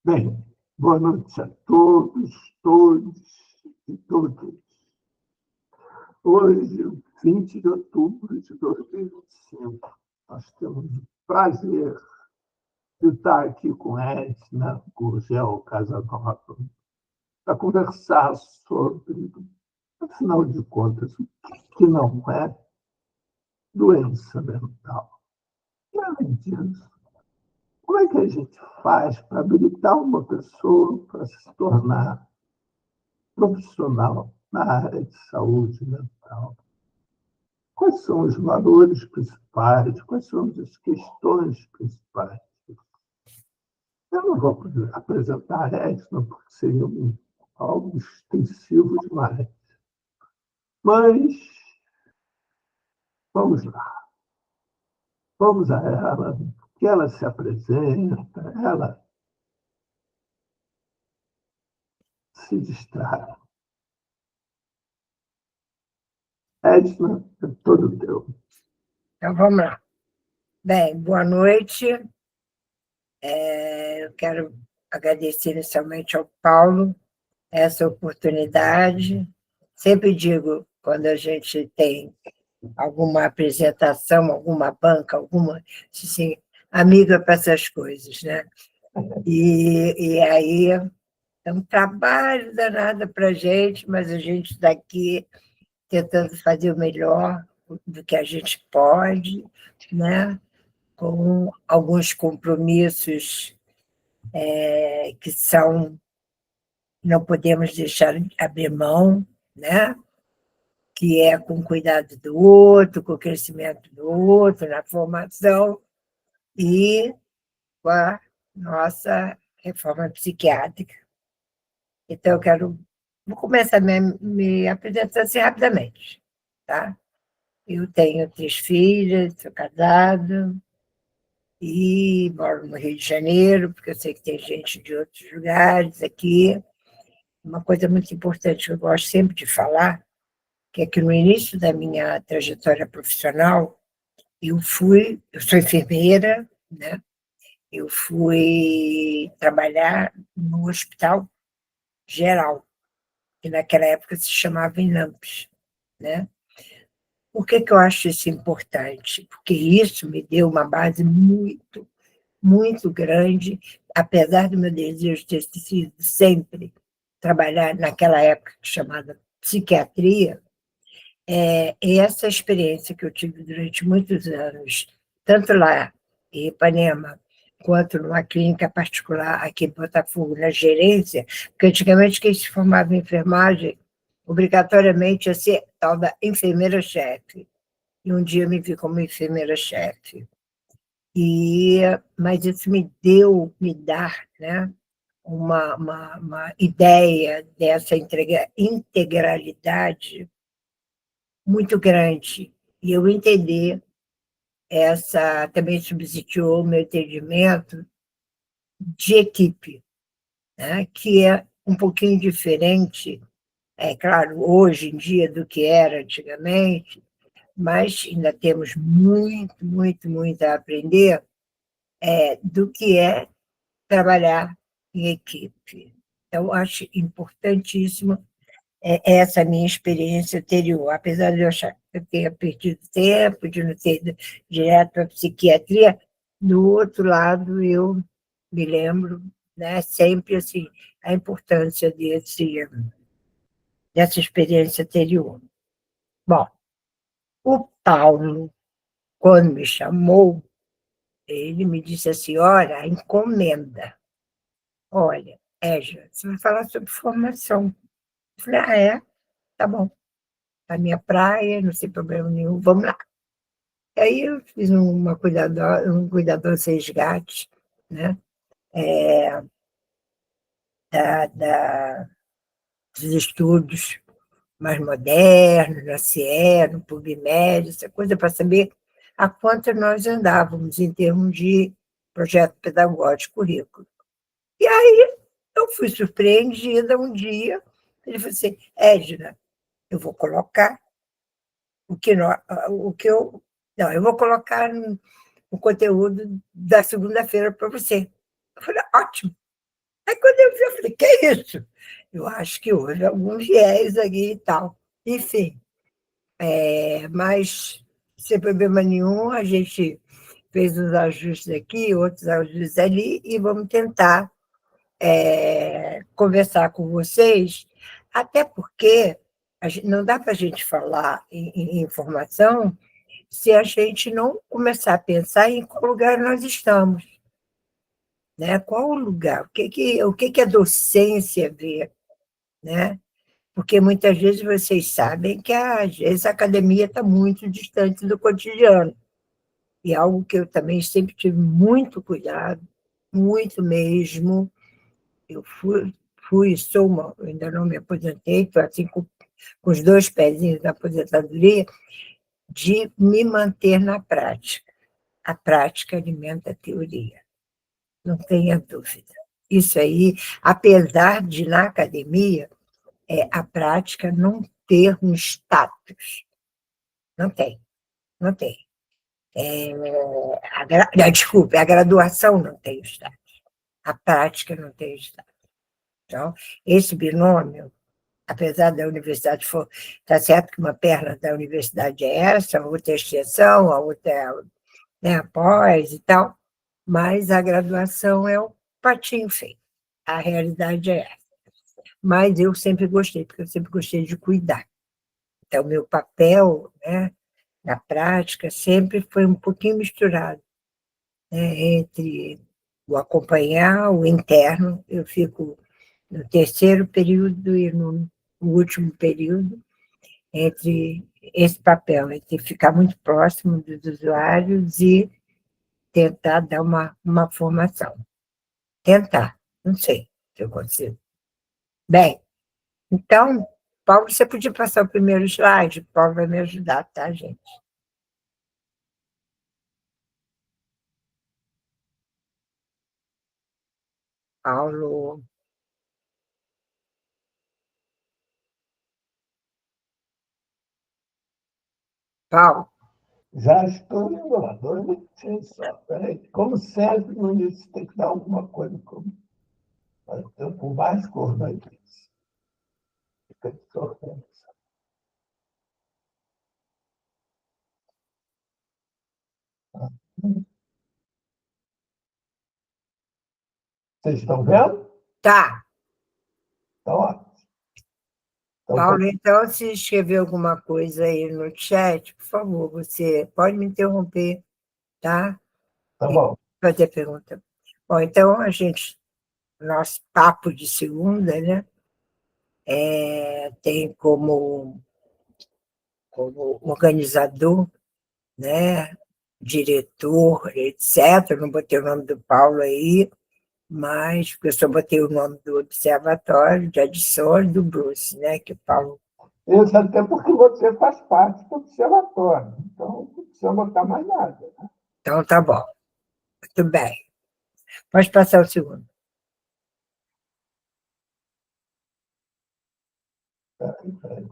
Bem, boa noite a todos, todos e todas. Hoje, 20 de outubro de 2025, nós temos o prazer de estar aqui com Edna Gurgel Casanova para conversar sobre, afinal de contas, o que não é doença mental. E, além disso, como é que a gente faz para habilitar uma pessoa para se tornar profissional na área de saúde mental? Quais são os valores principais? Quais são as questões principais? Eu não vou apresentar a Edna, porque seria algo extensivo demais. Mas vamos lá. Vamos a ela, que ela se apresenta, ela se distrai. Edna, é todo teu. Então, vamos lá. Bem, boa noite. Eu quero agradecer inicialmente ao Paulo essa oportunidade. Sempre digo, quando a gente tem alguma apresentação, alguma banca, assim, amiga para essas coisas, né? E aí é um trabalho danado para a gente, mas a gente está aqui tentando fazer o melhor do que a gente pode, né? Com alguns compromissos que não podemos deixar de abrir mão, né? Que é com o cuidado do outro, com o crescimento do outro, na formação e com a nossa reforma psiquiátrica. Então, vou começar me apresentando assim rapidamente, tá? Eu tenho 3 filhas, sou casada e moro no Rio de Janeiro, porque eu sei que tem gente de outros lugares aqui. Uma coisa muito importante que eu gosto sempre de falar, que é que no início da minha trajetória profissional, eu sou enfermeira, né? Eu fui trabalhar no hospital geral, que naquela época se chamava INAMPS, né? Por que eu acho isso importante? Porque isso me deu uma base muito, muito grande, apesar do meu desejo ter sido sempre trabalhar naquela época chamada psiquiatria. Essa experiência que eu tive durante muitos anos, tanto lá em Ipanema, quanto numa clínica particular aqui em Botafogo, na gerência, porque antigamente quem se formava em enfermagem, obrigatoriamente ia ser tal da enfermeira-chefe. E um dia eu me vi como enfermeira-chefe. Mas isso me dá, né, uma ideia dessa integralidade muito grande. E eu entender também subsidiou o meu entendimento de equipe, né, que é um pouquinho diferente, é claro, hoje em dia do que era antigamente, mas ainda temos muito, muito, muito a aprender do que é trabalhar em equipe. Então, eu acho importantíssimo essa minha experiência anterior, apesar de eu achar que eu tenha perdido tempo, de não ter ido direto para a psiquiatria, do outro lado, eu me lembro, né, sempre assim, a importância dessa experiência anterior. Bom, o Paulo, quando me chamou, ele me disse assim, olha, a encomenda. Olha, Égila, você vai falar sobre formação. Eu falei, tá bom. A minha praia, não tem problema nenhum, vamos lá. Aí eu fiz um cuidador seis gatos, né? Dos estudos mais modernos, na CIE, no PubMed, essa coisa para saber a quanto nós andávamos em termos de projeto pedagógico, currículo. E aí eu fui surpreendida um dia, ele falou assim, Égina, eu vou colocar o que eu... Não, eu vou colocar o conteúdo da segunda-feira para você. Eu falei, ótimo. Aí, quando eu vi, eu falei, que é isso? Eu acho que houve algum viés aqui e tal. Enfim, mas sem problema nenhum, a gente fez uns ajustes aqui, outros ajustes ali, e vamos tentar conversar com vocês, até porque não dá para a gente falar em informação se a gente não começar a pensar em qual lugar nós estamos, né? Qual o lugar? O que a docência vê, né? Porque muitas vezes vocês sabem que às vezes a academia está muito distante do cotidiano. E algo que eu também sempre tive muito cuidado, muito mesmo. Eu ainda não me aposentei, estou assim com os dois pezinhos na aposentadoria, de me manter na prática. A prática alimenta a teoria, não tenha dúvida. Isso aí, apesar de na academia, a prática não ter um status. Não tem, não tem. Desculpe, a graduação não tem status. A prática não tem status. Então, esse binômio, apesar da universidade for... Está certo que uma perna da universidade é essa, a outra é extensão, a outra é, né, após e tal, mas a graduação é o patinho feio. A realidade é essa. Mas eu sempre gostei, porque eu sempre gostei de cuidar. Então, meu papel, né, na prática sempre foi um pouquinho misturado, né, entre o acompanhar, o interno, eu fico no terceiro período e no último período, entre esse papel, entre ficar muito próximo dos usuários e tentar dar uma formação. Tentar, não sei se eu consigo. Bem, então, Paulo, você podia passar o primeiro slide? Paulo vai me ajudar, tá, gente? Paulo. Paulo. Já estou indo lá, 2 minutinhos só. Peraí. Como sempre, no início tem que dar alguma coisa como. Eu, por mais cor vai ter. Fica de sorvete. Vocês estão vendo? Tá. Então, ó. Então, Paulo, então, se escrever alguma coisa aí no chat, por favor, você pode me interromper, tá? tá E bom. fazer pergunta. Bom, então, nosso papo de segunda, né? Tem como organizador, né? Diretor, etc. Não botei o nome do Paulo aí, mas porque eu só botei o nome do Observatório de Adições do Bruce, né? Que o Paulo. Isso até porque você faz parte do observatório. Então, não precisa botar mais nada. Né? Então, tá bom. Muito bem. Pode passar o segundo. Peraí.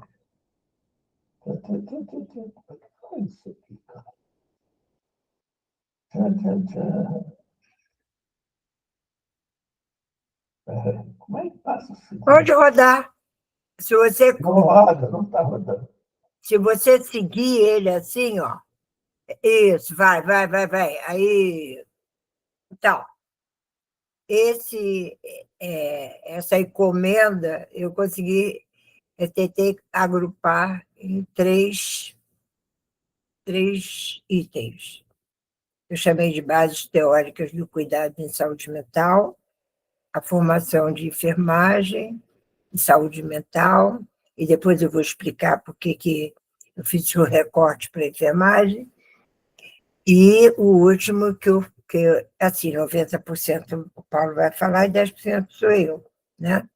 Isso aqui, cara. Como é que passa o segundo? Pode rodar. Se você, Não roda, não está rodando. se você seguir ele assim, ó. Isso, vai, vai, vai, vai. Aí. Então, essa encomenda, eu tentei agrupar em três itens. Eu chamei de bases teóricas do cuidado em saúde mental, a formação de enfermagem em saúde mental, e depois eu vou explicar por que eu fiz o recorte para a enfermagem, e o último assim, 90% o Paulo vai falar e 10% sou eu, né?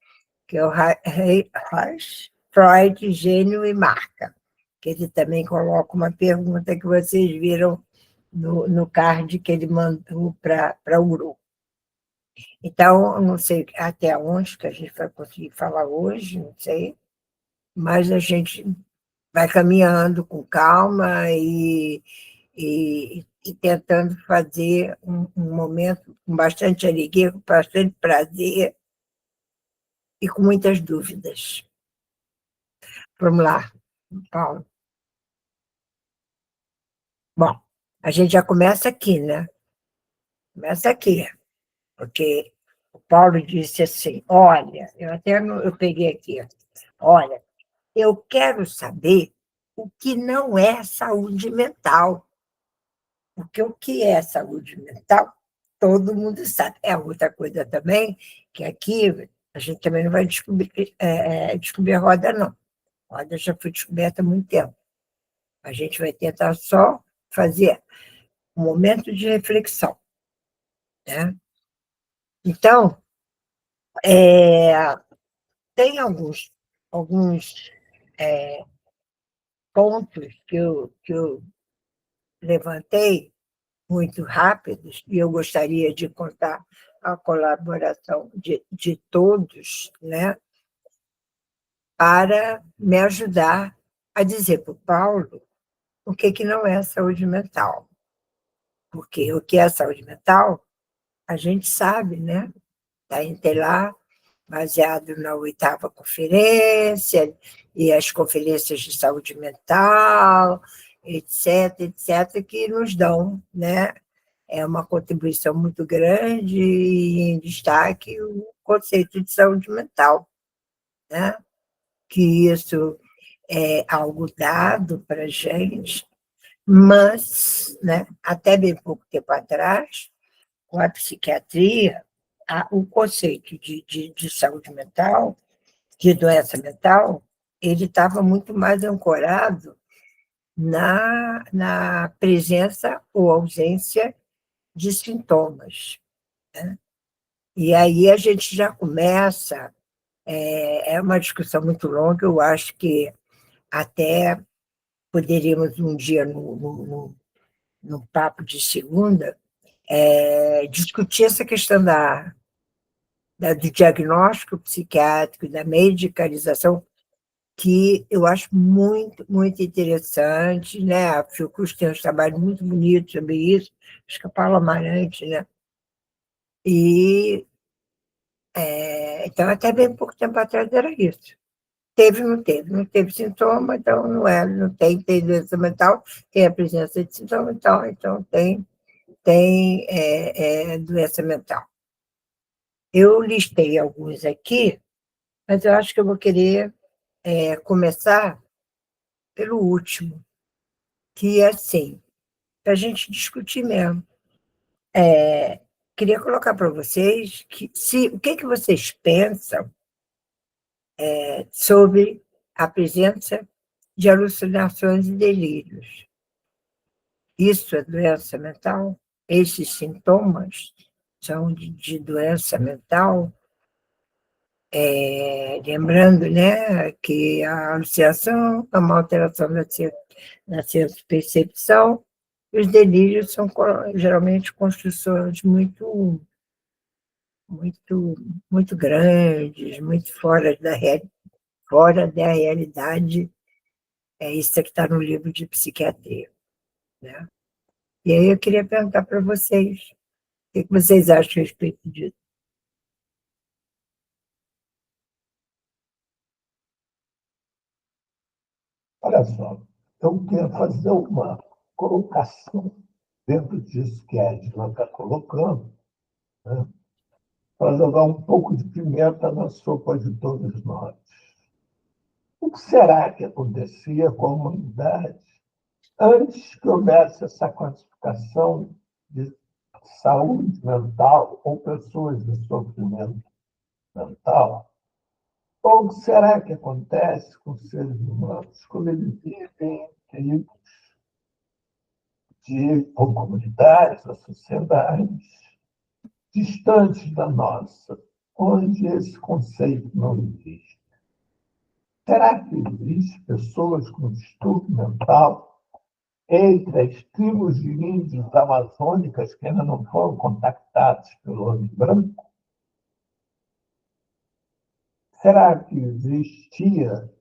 Que é o Reich, Freud, Gênio e Marca, que ele também coloca uma pergunta que vocês viram no card que ele mandou para o grupo. Então, eu não sei até onde que a gente vai conseguir falar hoje, não sei, mas a gente vai caminhando com calma e tentando fazer um momento com bastante alegria, com bastante prazer, e com muitas dúvidas. Vamos lá, Paulo. Bom, a gente já começa aqui, né? Começa aqui, porque o Paulo disse assim, olha, eu peguei aqui, olha, eu quero saber o que não é saúde mental. Porque o que é saúde mental, todo mundo sabe. É outra coisa também, que aqui a gente também não vai descobrir a roda, não. A roda já foi descoberta há muito tempo. A gente vai tentar só fazer um momento de reflexão. Né? Então, tem alguns pontos que eu levantei muito rápidos, e eu gostaria de contar a colaboração de todos, né, para me ajudar a dizer para o Paulo o que não é saúde mental. Porque o que é saúde mental, a gente sabe, né? Está lá, baseado na 8ª conferência, e as conferências de saúde mental, etc., que nos dão, né, uma contribuição muito grande e em destaque o conceito de saúde mental, né? Que isso é algo dado para a gente, mas, né, até bem pouco tempo atrás, com a psiquiatria, o conceito de saúde mental, de doença mental, ele estava muito mais ancorado na presença ou ausência de sintomas. Né? E aí a gente já começa, é uma discussão muito longa, eu acho que até poderíamos um dia, no papo de segunda, discutir essa questão do diagnóstico psiquiátrico, da medicalização, que eu acho muito, muito interessante, né? A Fiocruz tem um trabalho muito bonito sobre isso, acho que a Paula Amarante, né? E então, até bem pouco tempo atrás era isso. Teve, não teve. Não teve sintoma, então não tem doença mental, tem a presença de sintoma, então tem doença mental. Eu listei alguns aqui, mas eu acho que eu vou querer começar pelo último, que é assim, para a gente discutir mesmo. Queria colocar para vocês o que vocês pensam sobre a presença de alucinações e delírios. Isso é doença mental? Esses sintomas são de doença mental? Lembrando, né, que a alucinação é uma alteração da percepção, e os delírios são geralmente construções muito, muito grandes, muito fora da realidade. É isso que está no livro de psiquiatria. Né? E aí eu queria perguntar para vocês, o que vocês acham a respeito disso? Olha só, eu quero fazer uma colocação dentro disso que a Edna está colocando, né, para jogar um pouco de pimenta na sopa de todos nós. O que será que acontecia com a humanidade antes que houvesse essa classificação de saúde mental ou pessoas de sofrimento mental? Ou o que será que acontece com os seres humanos quando eles vivem em ou comunidades, ou sociedades distantes da nossa, onde esse conceito não existe? Será que existem pessoas com distúrbio mental entre as tribos de índios amazônicas que ainda não foram contactados pelo homem branco? Será que existia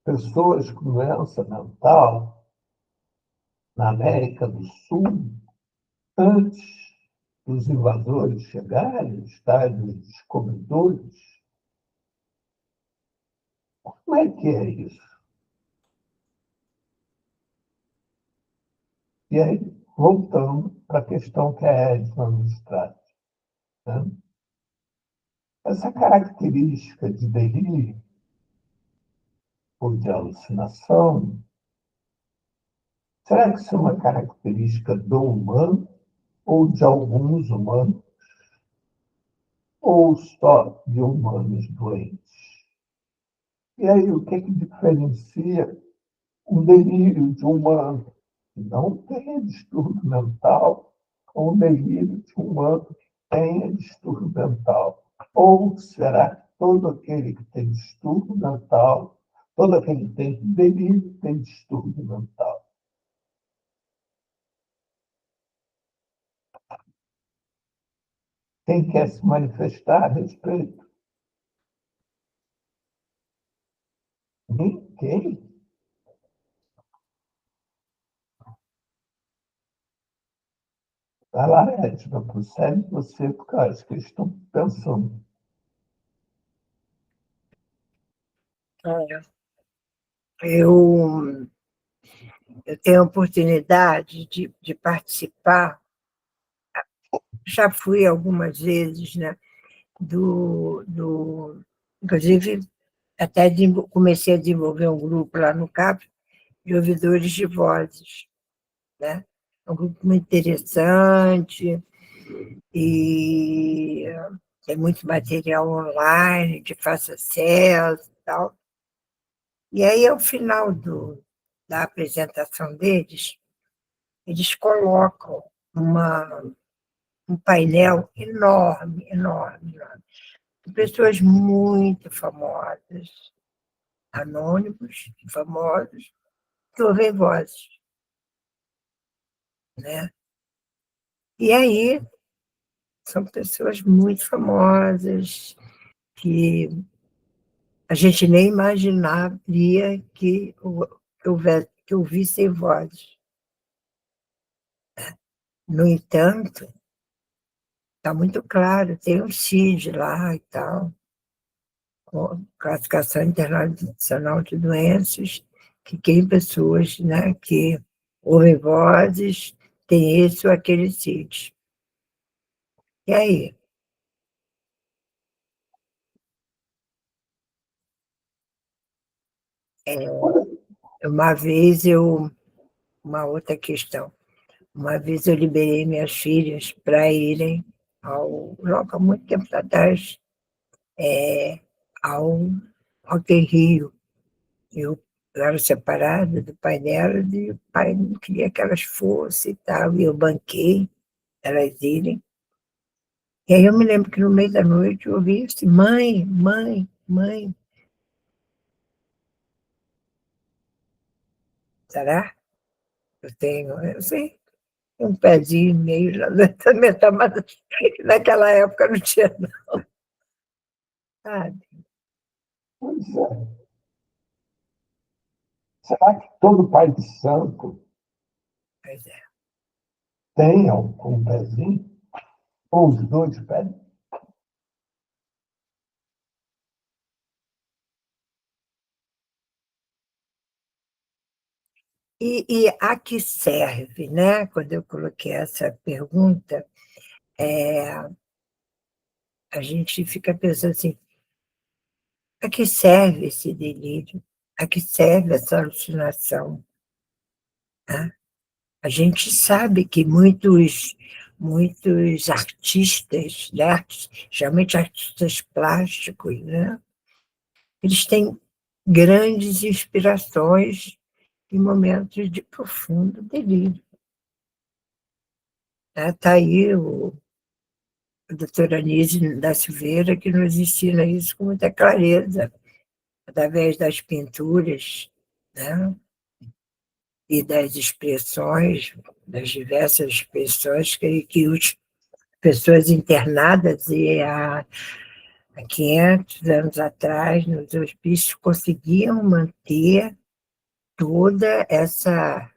pessoas com doença mental na América do Sul antes dos invasores chegarem, os tais descobridores? Como é que é isso? E aí, voltando para a questão que a Edna nos traz, né? Essa característica de delírio ou de alucinação, será que isso é uma característica do humano ou de alguns humanos, ou só de humanos doentes? E aí, o que é que diferencia um delírio de um humano que não tenha distúrbio mental ou um delírio de um humano que tenha distúrbio mental? Ou será que todo aquele que tem distúrbio mental, todo aquele que tem delírio tem distúrbio mental? Quem quer se manifestar a respeito? Ninguém. Vai lá, Edna, prossegue você, porque eu acho que eles estão pensando. É. Eu, eu tenho a oportunidade de participar, já fui algumas vezes, né, inclusive, até comecei a desenvolver um grupo lá no CAP de ouvidores de vozes, né? É um grupo muito interessante e tem muito material online de fácil acesso e tal. E aí, ao final da apresentação deles, eles colocam um painel enorme, enorme, enorme, de pessoas muito famosas, anônimos, famosos, que ouvem vozes, né? E aí, são pessoas muito famosas, que a gente nem imaginaria que ouvissem vozes. No entanto, está muito claro, tem um CID lá e tal, com classificação internacional de doenças, que tem pessoas, né, que ouvem vozes, tem esse ou aquele CID. E aí? Uma vez uma outra questão, uma vez eu liberei minhas filhas para irem logo há muito tempo atrás, ao Rock in Rio. Eu era separada do pai dela e o pai não queria que elas fossem e tal, e eu banquei elas irem. E aí eu me lembro que no meio da noite eu ouvi assim, mãe, mãe, mãe, será? Eu sei, um pezinho meio lá dentro da minha tomada. Naquela época não tinha, não, sabe? Pois é. Será que todo pai de santo Pois é. tem algum pezinho? Ou os dois pés? E a que serve, né? Quando eu coloquei essa pergunta, a gente fica pensando assim, a que serve esse delírio? A que serve essa alucinação? Né? A gente sabe que muitos artistas, né? Geralmente artistas plásticos, né? Eles têm grandes inspirações em momentos de profundo delírio. Está aí a doutora Anísio da Silveira, que nos ensina isso com muita clareza, através das pinturas, né? E das expressões, das diversas expressões que as pessoas internadas há 500 anos atrás, nos hospícios, conseguiam manter toda essa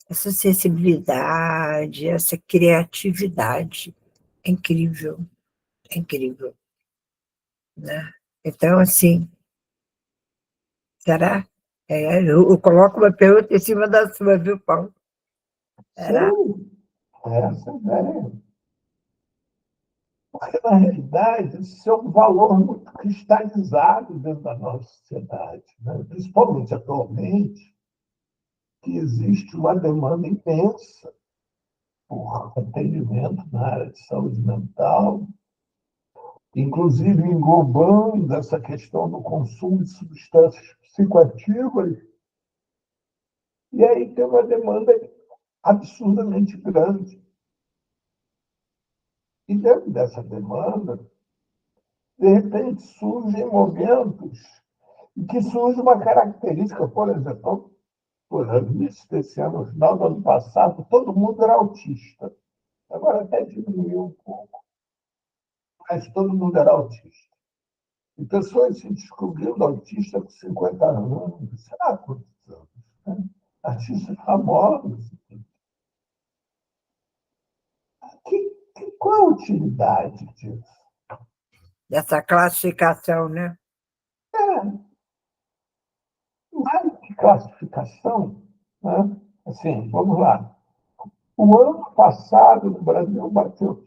sensibilidade, essa criatividade. É incrível, é incrível. Né? Então, assim, Será? Eu coloco uma pergunta em cima da sua, viu, Paulo? Será? Sim, essa ideia. Porque, na realidade, isso é um valor muito cristalizado dentro da nossa sociedade, né? Principalmente atualmente, que existe uma demanda imensa por atendimento na área de saúde mental, inclusive englobando essa questão do consumo de substâncias psicoativas, e aí tem uma demanda absurdamente grande. E dentro dessa demanda, de repente, surgem momentos em que surge uma característica, por exemplo, por início desse ano, no final do ano passado, todo mundo era autista. Agora até diminuiu um pouco, mas todo mundo era autista. E pessoas se descobrindo autistas com 50 anos, sei lá quantos anos, né? Artistas famosos. Qual a utilidade disso? Dessa classificação, né? É, mais que classificação, né? Assim, vamos lá. O ano passado, no Brasil, bateu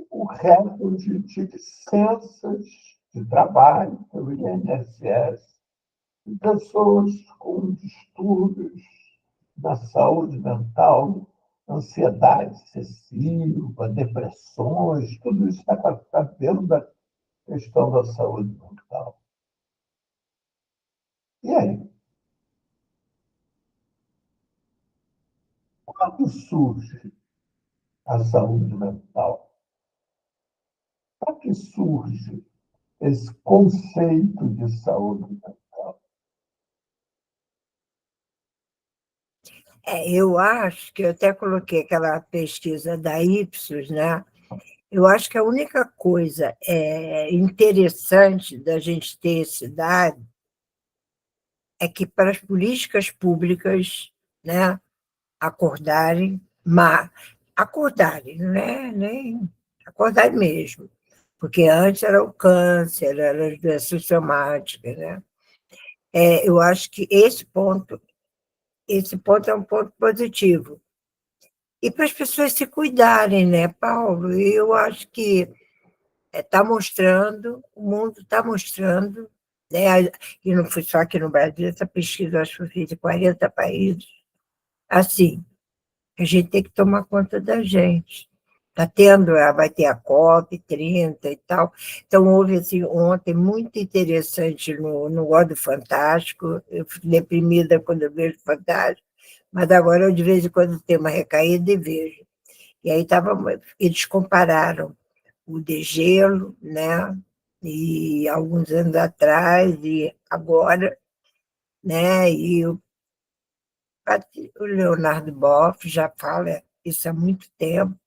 o recorde de licenças de trabalho pelo INSS de pessoas com distúrbios da saúde mental, ansiedade excessiva, depressões, tudo isso está dentro da questão da saúde mental. E aí, quando surge a saúde mental? Para que surge esse conceito de saúde mental? Eu acho que eu até coloquei aquela pesquisa da Ipsos, né? Eu acho que a única coisa interessante da gente ter esse dado é que para as políticas públicas, né, acordarem, mas acordarem, não é nem acordarem mesmo, porque antes era o câncer, eram as doenças somáticas, né? Eu acho que esse ponto é um ponto positivo. E para as pessoas se cuidarem, né, Paulo? Eu acho que está mostrando, o mundo está mostrando, né, e não foi só aqui no Brasil, essa pesquisa eu acho que foi feita em 40 países, assim, a gente tem que tomar conta da gente. Está tendo, vai ter a COP30 e tal. Então, houve assim, ontem, muito interessante no Gordo Fantástico. Eu fico deprimida quando eu vejo Fantástico, mas agora eu, de vez em quando, tenho uma recaída e vejo. E aí eles compararam o degelo, né? E alguns anos atrás e agora, né? E o Leonardo Boff já fala isso há muito tempo,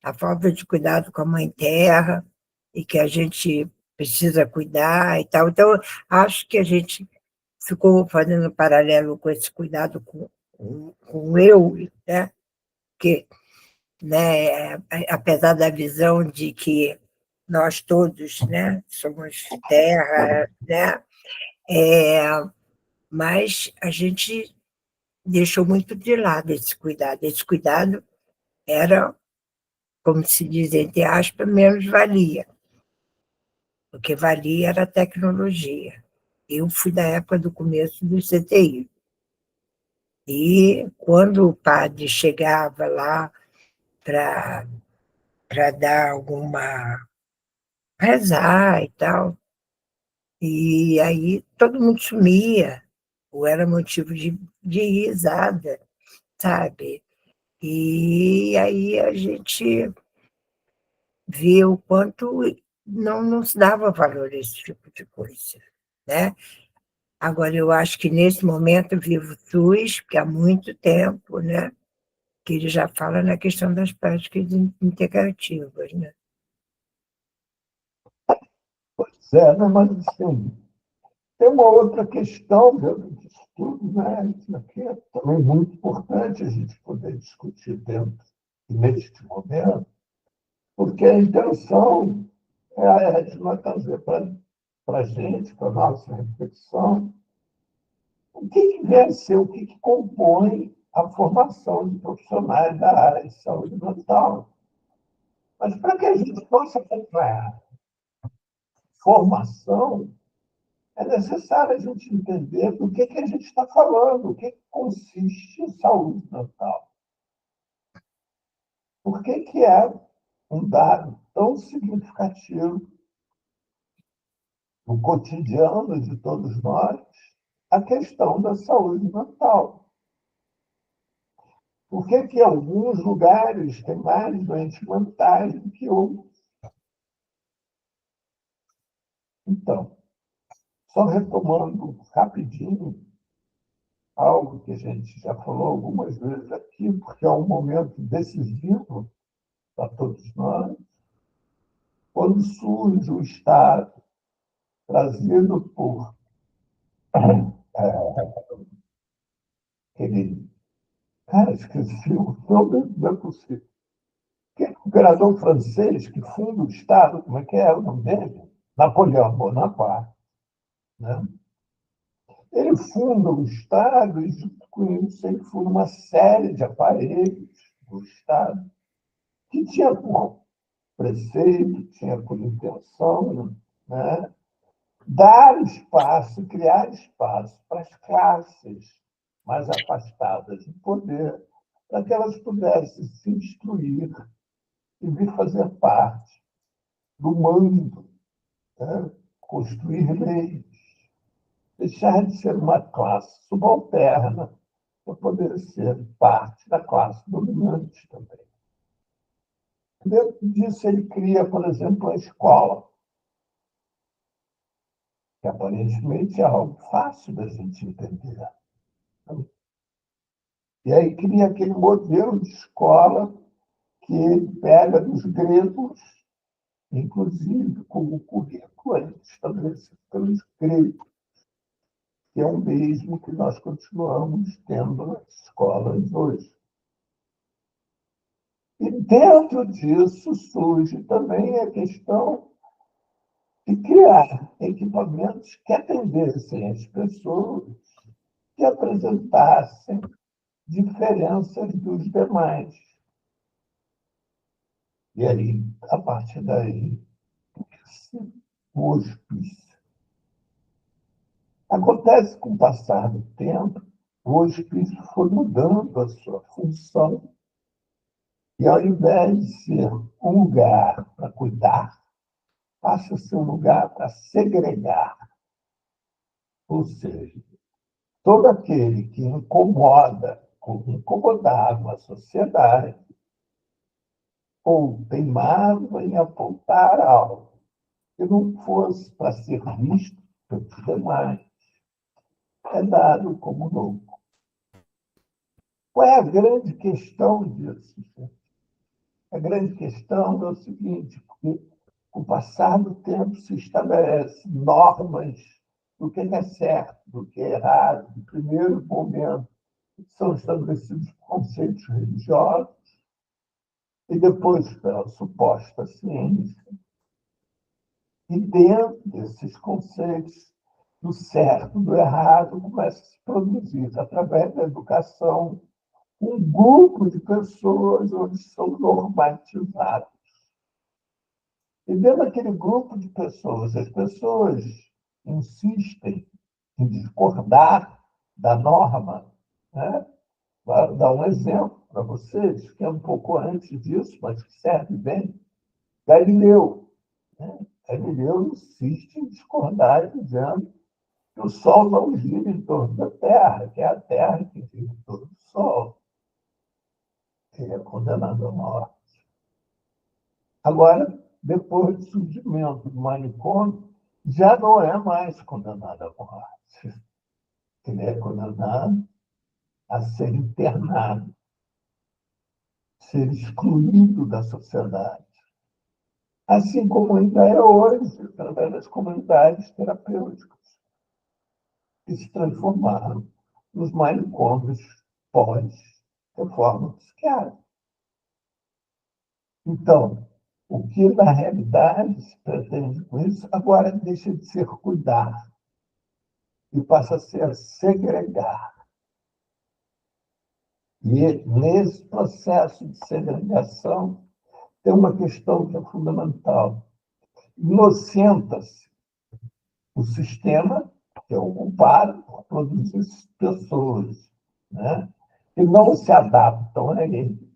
a falta de cuidado com a Mãe Terra, e que a gente precisa cuidar e tal. Então, acho que a gente ficou fazendo paralelo com esse cuidado com o eu, né? Que, né, apesar da visão de que nós todos, né, somos terra, né, é, mas a gente deixou muito de lado esse cuidado. Esse cuidado era, como se diz, entre aspas, menos valia. O que valia era a tecnologia. Eu fui da época do começo do CTI. E quando o padre chegava lá para dar alguma rezar e tal, e aí todo mundo sumia, ou era motivo de risada, sabe? E aí a gente vê o quanto não se dava valor a esse tipo de coisa, né? Agora, eu acho que nesse momento vivo o SUS, porque há muito tempo, né, que ele já fala na questão das práticas integrativas, né? Pois é, né? Mas assim, tem uma outra questão dentro disso tudo, né? Isso aqui é também muito importante a gente poder discutir dentro neste momento, porque a intenção é de nós trazer para a gente, para a nossa reflexão, o que vem a ser, o que compõe a formação de profissionais da área de saúde mental. Mas para que a gente possa acompanhar formação, é necessário a gente entender do que a gente está falando, o que consiste em saúde mental. Por que é um dado tão significativo no cotidiano de todos nós a questão da saúde mental? Por que alguns lugares têm mais doentes mentais do que outros? Então, só retomando rapidinho algo que a gente já falou algumas vezes aqui, porque é um momento decisivo para todos nós, quando surge o Estado trazido por aquele. Cara, esqueci o nome, não é possível. Que imperador francês que funda o Estado, como é que é o nome dele? Napoleão Bonaparte. Né? Ele funda o Estado e, junto com isso, ele funda uma série de aparelhos do Estado que tinha por preceito, tinha por intenção, né, dar espaço, criar espaço para as classes mais afastadas de poder, para que elas pudessem se instruir e vir fazer parte do mando, né, construir leis, deixar de ser uma classe subalterna para poder ser parte da classe dominante também. Dentro disso, ele cria, por exemplo, a escola, que aparentemente é algo fácil da gente entender. E aí cria aquele modelo de escola que ele pega dos gregos, inclusive como currículo estabelecido pelos gregos, que é o mesmo que nós continuamos tendo nas escolas hoje. E dentro disso surge também a questão de criar equipamentos que atendessem as pessoas, que apresentassem diferenças dos demais. E aí, a partir daí, o hospício. Acontece com o passar do tempo, o hospício foi mudando a sua função e, ao invés de ser um lugar para cuidar, passa a ser um lugar para segregar. Ou seja, todo aquele que incomodava a sociedade ou teimava em apontar algo que não fosse para ser visto pelos demais, é dado como louco. Qual é a grande questão disso? A grande questão é o seguinte, porque com o passar do tempo se estabelece normas do que é certo, do que é errado. No primeiro momento, são estabelecidos conceitos religiosos, e depois pela suposta ciência. E dentro desses conceitos, do certo, do errado, começa a se produzir, através da educação, um grupo de pessoas onde são normatizadas. E dentro daquele grupo de pessoas, as pessoas insistem em discordar da norma. Né? Vou dar um exemplo para vocês, que é um pouco antes disso, mas que serve bem. Galileu. Né? Galileu insiste em discordar, dizendo que o Sol não gira em torno da Terra, que é a Terra que gira em torno do Sol. Ele é condenado à morte. Agora, depois do surgimento do manicômio, já não é mais condenado à morte. Ele é condenado a ser internado, ser excluído da sociedade. Assim como ainda é hoje, através das comunidades terapêuticas, que se transformaram nos manicômios pós-reforma psiquiátrica. Então, o que na realidade se pretende com isso agora deixa de ser cuidar, e passa a ser segregar. E nesse processo de segregação tem uma questão que é fundamental. Inocenta-se o sistema, que é ocupado por produzir pessoas, né? Que não se adaptam a ele.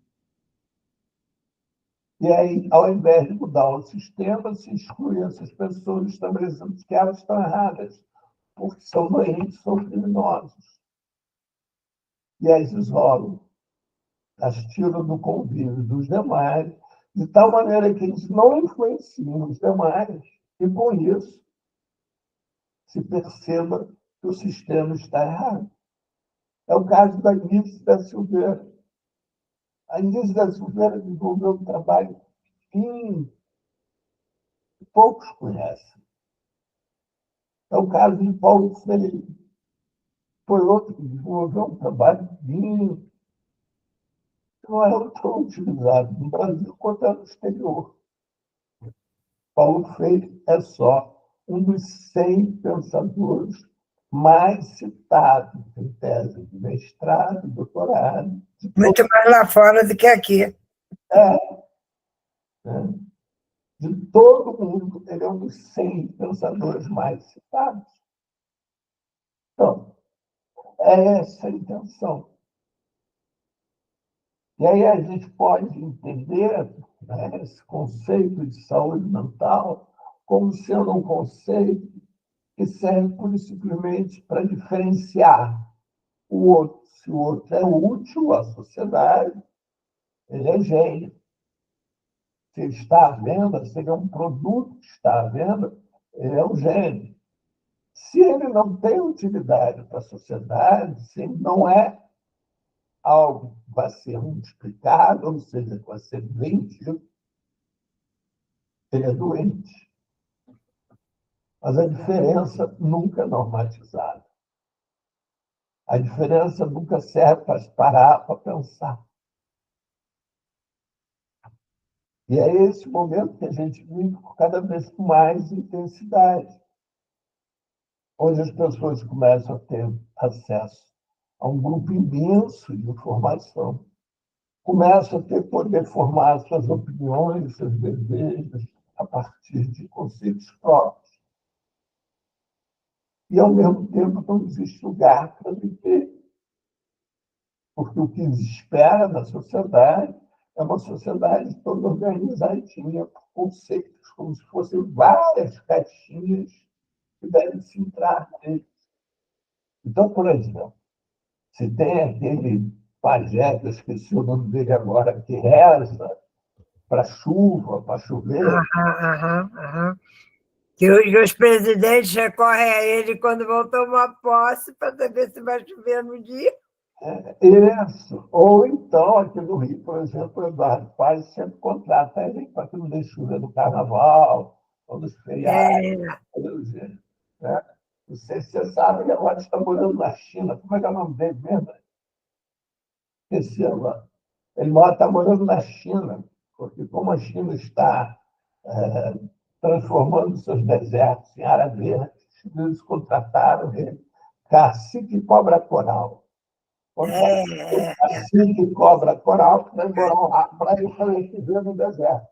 E aí, ao invés de mudar o sistema, se exclui essas pessoas, estabelecendo que elas estão erradas, porque são doentes, são criminosos. E aí se isolam, as tiram do convívio dos demais, de tal maneira que eles não influenciam os demais, e com isso se perceba que o sistema está errado. É o caso da Nícia da Silveira. A Nícia da Silveira desenvolveu um trabalho que poucos conhecem. É o caso de Paulo Freire. Foi outro que desenvolveu um trabalho que não era tão utilizado no Brasil quanto no exterior. Paulo Freire é só um dos 100 pensadores mais citados em tese de mestrado, doutorado. Muito mais lá fora do que aqui. Né? De todo mundo, ele é um dos 100 pensadores mais citados. Então, é essa a intenção. E aí a gente pode entender, né, esse conceito de saúde mental como sendo um conceito que serve pura e simplesmente para diferenciar o outro. Se o outro é útil à sociedade, ele é gênio. Se ele está à venda, se ele é um produto que está à venda, ele é um gênio. Se ele não tem utilidade para a sociedade, se ele não é algo que vai ser multiplicado, ou seja, que vai ser vendido, ele é doente. Mas a diferença nunca é normatizada. A diferença nunca serve para parar para pensar. E é esse momento que a gente vive com cada vez com mais intensidade, onde as pessoas começam a ter acesso a um grupo imenso de informação, começam a ter poder formar suas opiniões, seus desejos, a partir de conceitos próprios. E, ao mesmo tempo, não existe lugar para viver. Porque o que se espera da sociedade é uma sociedade toda organizadinha, por conceitos, como se fossem várias caixinhas que devem se entrar neles. Então, por exemplo, se tem aquele pajé, que eu esqueci o nome dele agora, que reza para chuva, para chover. Que os presidentes recorrem a ele quando vão tomar posse para saber se vai chover no dia. Isso. Ou então, aqui no Rio, por exemplo, o Eduardo Paes sempre contrata ele para que não deixe chover no carnaval, ou nos feriados, né? Não sei se você sabe, ele agora está morando na China. Como é que é o nome dele mesmo? Esqueci agora. Ele está morando na China, porque como a China está transformando seus desertos em área verde, eles contrataram ele, cacique cobra coral. Cacique cobra coral, que vai morar lá para ele sobreviver no deserto.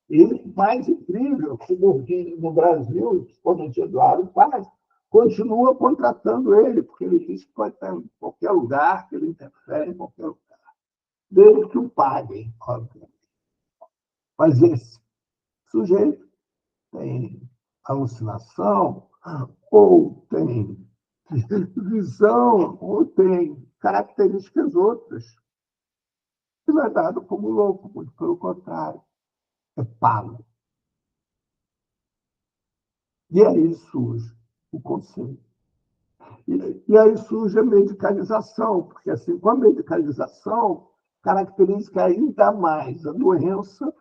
E o mais incrível que no Brasil, quando o Eduardo Paes continua contratando ele, porque ele diz que pode estar em qualquer lugar, que ele interfere em qualquer lugar, desde que o paguem, obviamente. Mas esse sujeito tem alucinação, ou tem visão, ou tem características outras, que não é dado como louco, muito pelo contrário, é pago. E aí surge o conceito. E aí surge a medicalização, porque assim, com a medicalização, caracteriza ainda mais a doença.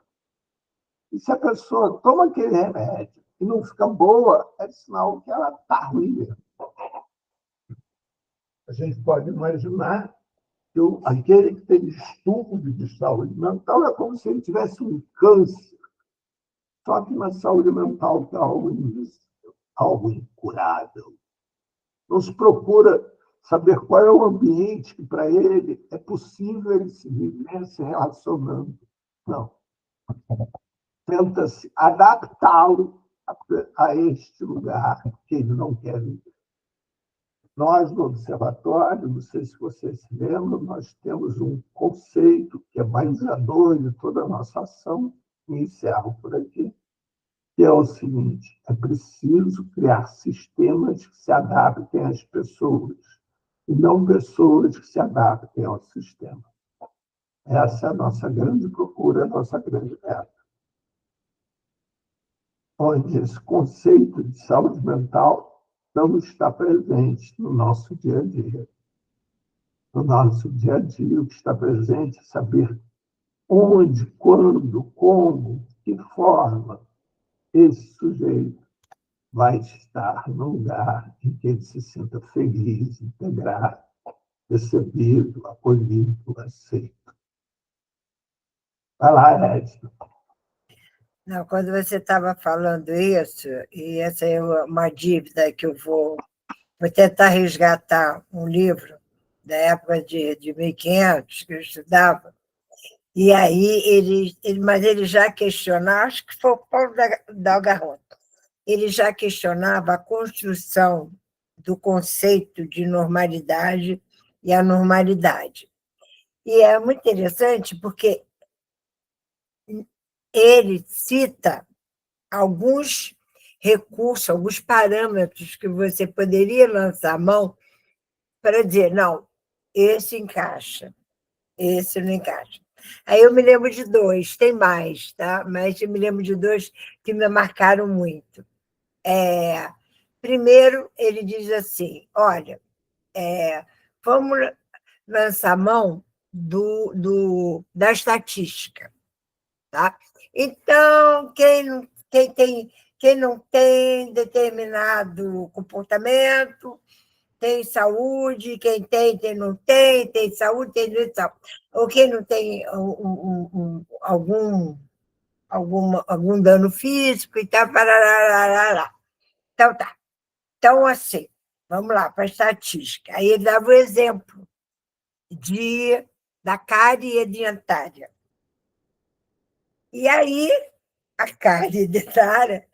E se a pessoa toma aquele remédio e não fica boa, é sinal que ela está ruim mesmo. A gente pode imaginar que aquele que tem distúrbio de saúde mental é como se ele tivesse um câncer, só que na saúde mental está ruim. algo incurável. Não se procura saber qual é o ambiente que, para ele, é possível ele se viver se relacionando. Não. Tenta-se adaptá-lo a este lugar que ele não quer viver. Nós, no Observatório, não sei se vocês se lembram, nós temos um conceito que é balizador de toda a nossa ação, e encerro por aqui, que é o seguinte: é preciso criar sistemas que se adaptem às pessoas, e não pessoas que se adaptem ao sistema. Essa é a nossa grande procura, a nossa grande meta. Onde esse conceito de saúde mental não está presente no nosso dia a dia. No nosso dia a dia, o que está presente é saber onde, quando, como, de que forma esse sujeito vai estar no lugar em que ele se sinta feliz, integrado, recebido, acolhido, aceito. Vai lá, Edson. Não, quando você estava falando isso, e essa é uma dívida que eu vou tentar resgatar um livro da época de 1500, que eu estudava, e aí mas ele já questionava, acho que foi o Paulo da Algarrota, ele já questionava a construção do conceito de normalidade e anormalidade. E é muito interessante porque ele cita alguns recursos, alguns parâmetros que você poderia lançar a mão para dizer, não, esse encaixa, esse não encaixa. Aí eu me lembro de dois, tem mais, tá? Mas eu me lembro de dois que me marcaram muito. Primeiro, ele diz assim, olha, vamos lançar a mão da estatística. Tá? Então, quem não tem determinado comportamento, tem saúde, quem não tem, tem saúde, tem doença. Ou quem não tem algum dano físico e tal, parará. Então, tá. Então, assim, vamos lá para a estatística. Aí ele dava o exemplo da cárie dentária. E aí, a cárie dentária,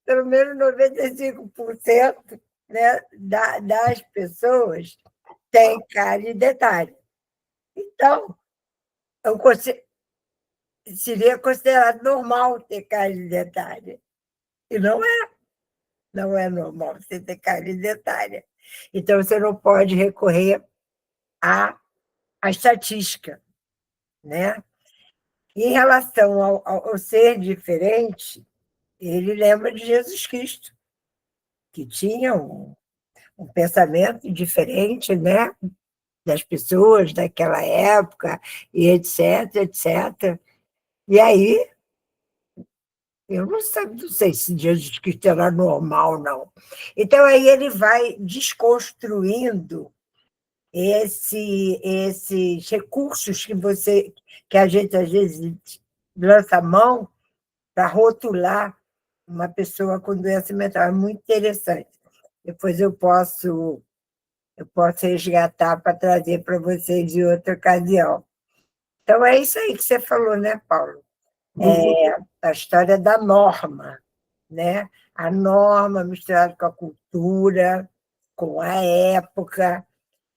pelo menos 95%, né, das pessoas têm cárie dentária. Então, seria considerado normal ter cárie dentária. E não é normal você ter cárie dentária. Então, você não pode recorrer à estatística. Né? Em relação ao ser diferente, ele lembra de Jesus Cristo, que tinha um pensamento diferente, né, das pessoas daquela época, e etc, etc. E aí, eu não sei se Jesus Cristo era normal, não. Então, aí ele vai desconstruindo esses recursos que a gente, às vezes, lança a mão para rotular uma pessoa com doença mental. É muito interessante. Depois eu posso resgatar para trazer para vocês em outra ocasião. Então, é isso aí que você falou, né, Paulo? A história da norma, né? A norma misturada com a cultura, com a época.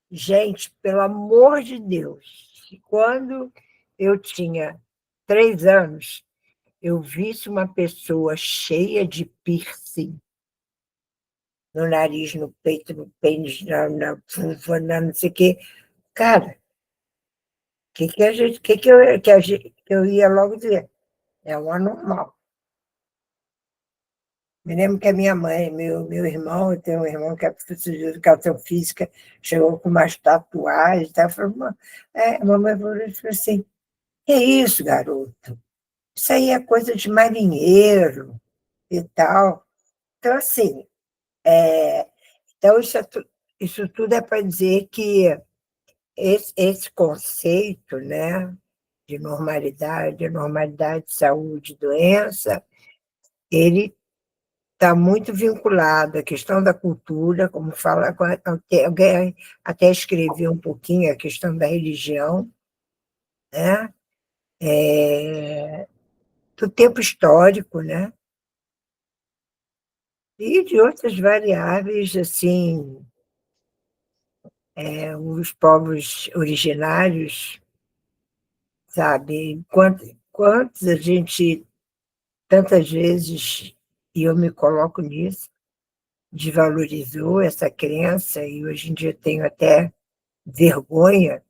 Gente, pelo amor de Deus, quando eu tinha 3 anos, eu visse uma pessoa cheia de piercing no nariz, no peito, no pênis, na vulva, não sei o quê. Cara, que eu ia logo dizer? É um anormal. Me lembro que a minha mãe, meu irmão, eu tenho um irmão que é professor de educação física, chegou com umas tatuagens, tá? Falou, a mamãe falou assim, que isso, garoto? Isso aí é coisa de marinheiro e tal. Então, assim, então isso tudo é para dizer que esse conceito, né, de normalidade, saúde, doença, ele está muito vinculado à questão da cultura, como fala, alguém até escreveu um pouquinho a questão da religião, né? Do tempo histórico, né? E de outras variáveis, assim, os povos originários, sabe? Quantos a gente, tantas vezes, e eu me coloco nisso, desvalorizou essa crença, e hoje em dia tenho até vergonha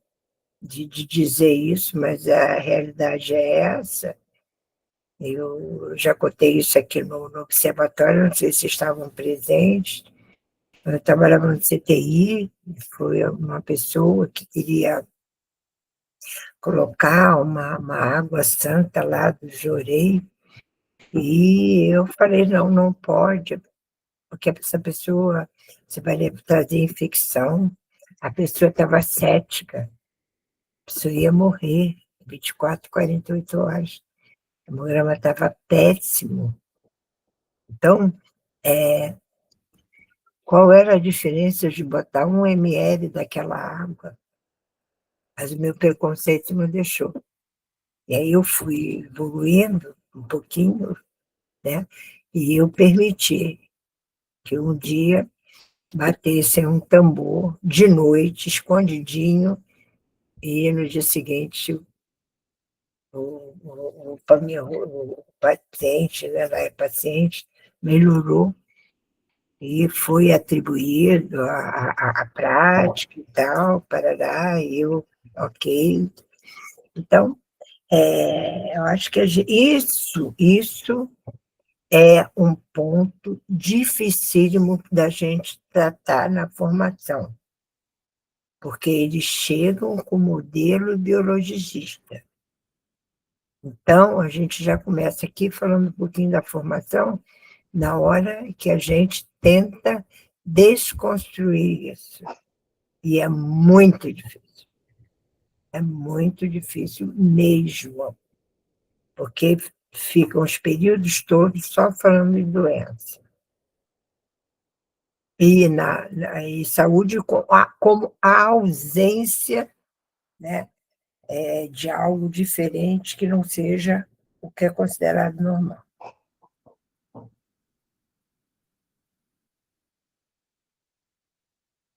de dizer isso, mas a realidade é essa. Eu já contei isso aqui no observatório, não sei se estavam presentes. Eu trabalhava no CTI, foi uma pessoa que queria colocar uma água santa lá do Jorei, e eu falei, não, não pode, porque essa pessoa, você vai trazer infecção. A pessoa estava cética, a pessoa ia morrer, 24, 48 horas. O hemograma estava péssimo. Então, qual era a diferença de botar 1 ml daquela água? Mas o meu preconceito não deixou. E aí eu fui evoluindo um pouquinho, né? E eu permiti que um dia batesse um tambor de noite, escondidinho, e no dia seguinte o paciente, né, ela é paciente, melhorou e foi atribuído à prática e tal, parará, e eu, ok. Então, eu acho que isso é um ponto dificílimo da gente tratar na formação, porque eles chegam com modelo biologicista. Então, a gente já começa aqui falando um pouquinho da formação, na hora que a gente tenta desconstruir isso. E é muito difícil. É muito difícil mesmo, porque ficam os períodos todos só falando de doença. E saúde como a ausência, né, de algo diferente que não seja o que é considerado normal.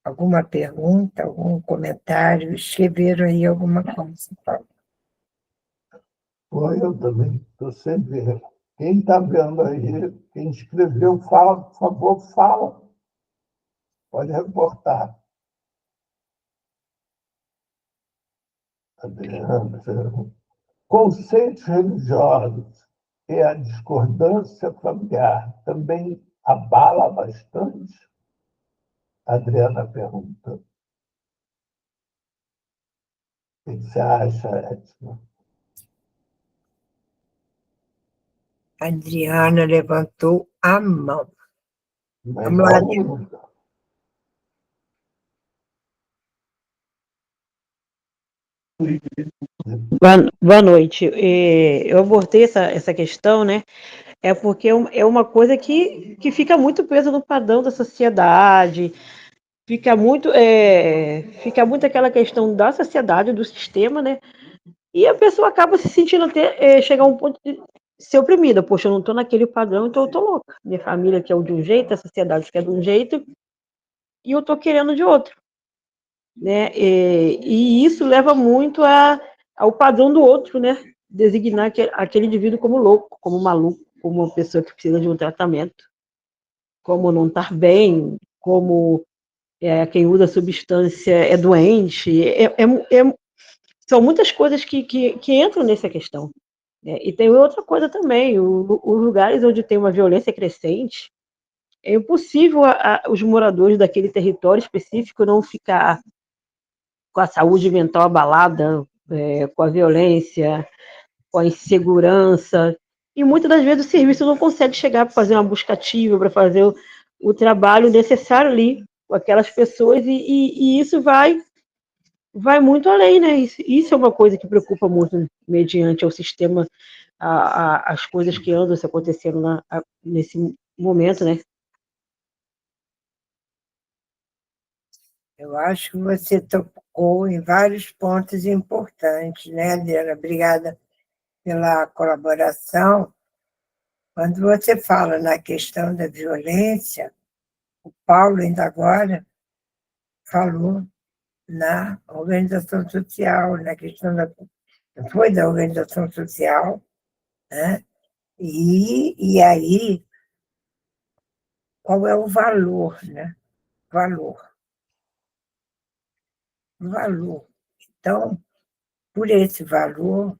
Alguma pergunta, algum comentário? Escreveram aí alguma coisa, Paulo? Eu também estou sempre. Quem está vendo aí, quem escreveu, fala, por favor, fala. Pode reportar. Adriana, conceitos religiosos e a discordância familiar também abala bastante? A Adriana pergunta. O que você acha, Edna? A Adriana levantou a mão. Vamos lá, Adriana. Boa noite. Eu abordei essa questão, né? É porque é uma coisa que fica muito presa no padrão da sociedade, fica muito aquela questão da sociedade, do sistema, né? E a pessoa acaba se sentindo até chegar a um ponto de ser oprimida. Poxa, eu não estou naquele padrão, então eu estou louca. Minha família quer de um jeito, a sociedade quer de um jeito, e eu estou querendo de outro, né? E isso leva muito ao padrão do outro, né? Designar aquele indivíduo como louco, como maluco, como uma pessoa que precisa de um tratamento, como não estar bem, como quem usa substância é doente. São muitas coisas que entram nessa questão. Né? E tem outra coisa também, os lugares onde tem uma violência crescente, é impossível os moradores daquele território específico não ficar com a saúde mental abalada, com a violência, com a insegurança, e muitas das vezes o serviço não consegue chegar para fazer uma busca ativa, para fazer o trabalho necessário ali com aquelas pessoas, e isso vai muito além, né? Isso é uma coisa que preocupa muito mediante ao sistema, as coisas que andam se acontecendo momento, né? Eu acho que você tocou em vários pontos importantes, né, Adriana? Obrigada pela colaboração. Quando você fala na questão da violência, o Paulo ainda agora falou na organização social, na questão foi da organização social, né? E aí, qual é o valor, né? Valor. Valor. Então, por esse valor,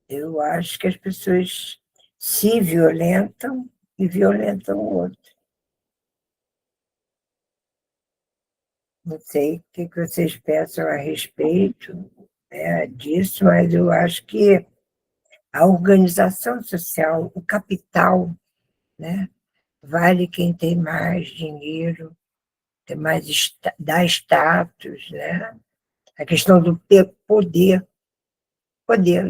eu acho que as pessoas se violentam e violentam o outro. Não sei o que vocês pensam a respeito, né, disso, mas eu acho que a organização social, o capital, né, vale quem tem mais dinheiro, tem mais dá status, né? A questão do poder,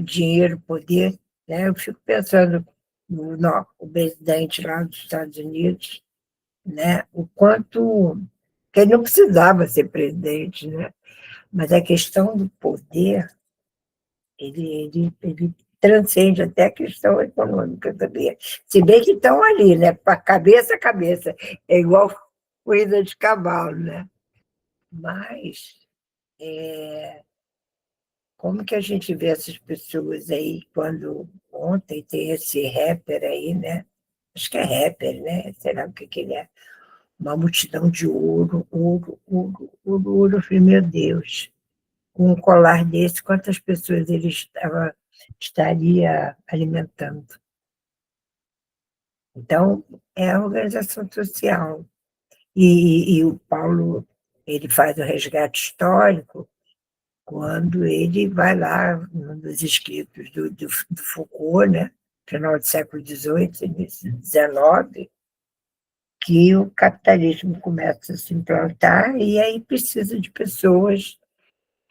dinheiro, poder, né? Eu fico pensando no o presidente lá dos Estados Unidos, né? O quanto que ele não precisava ser presidente, né? Mas a questão do poder, ele transcende até a questão econômica também. Se bem que estão ali, né? Cabeça a cabeça. É igual corrida de cavalo, né? Mas como que a gente vê essas pessoas aí quando ontem tem esse rapper aí, né? Acho que é rapper, né? Será o que que ele é? Uma multidão de ouro, ouro, ouro, ouro, ouro. Eu falei, meu Deus, com um colar desse, quantas pessoas ele estaria alimentando? Então, é a organização social. E o Paulo, ele faz o resgate histórico quando ele vai lá, num dos escritos do Foucault, né? Final do século XVIII, início do XIX, que o capitalismo começa a se implantar e aí precisa de pessoas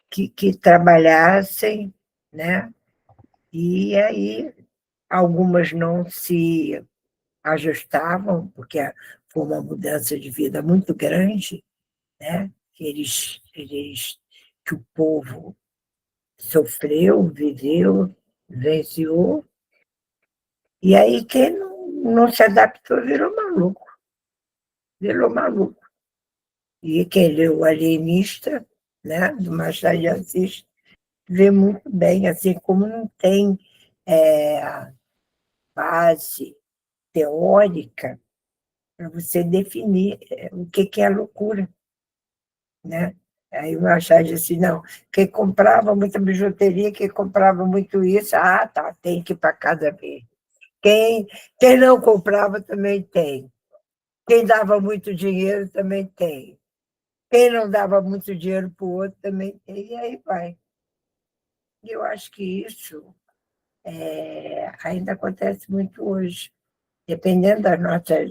que trabalhassem, né? E aí algumas não se ajustavam, porque foi uma mudança de vida muito grande, né? Que o povo sofreu, viveu, venceu, e aí quem não se adaptou virou maluco. E quem leu o Alienista, né, do Machado de Assis, vê muito bem, assim como não tem base teórica para você definir o que é loucura, né? Aí o Machado disse assim, não, quem comprava muita bijuteria, quem comprava muito isso, tá, tem que ir para casa ver. Quem, quem não comprava também tem. Quem dava muito dinheiro também tem. Quem não dava muito dinheiro para o outro também tem, e aí vai. E eu acho que isso ainda acontece muito hoje. Dependendo das nossas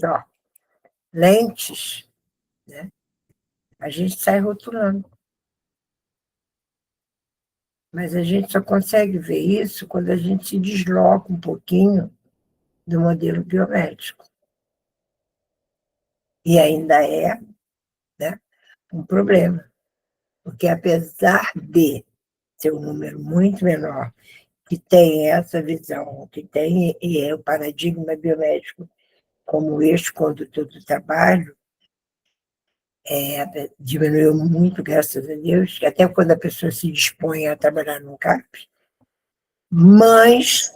lentes, né, a gente sai rotulando. Mas a gente só consegue ver isso quando a gente se desloca um pouquinho do modelo biométrico. E ainda é, né, um problema, porque apesar de ser um número muito menor que tem essa visão, que tem o paradigma biomédico como eixo condutor do trabalho, diminuiu muito, graças a Deus, até quando a pessoa se dispõe a trabalhar no CAP, mas,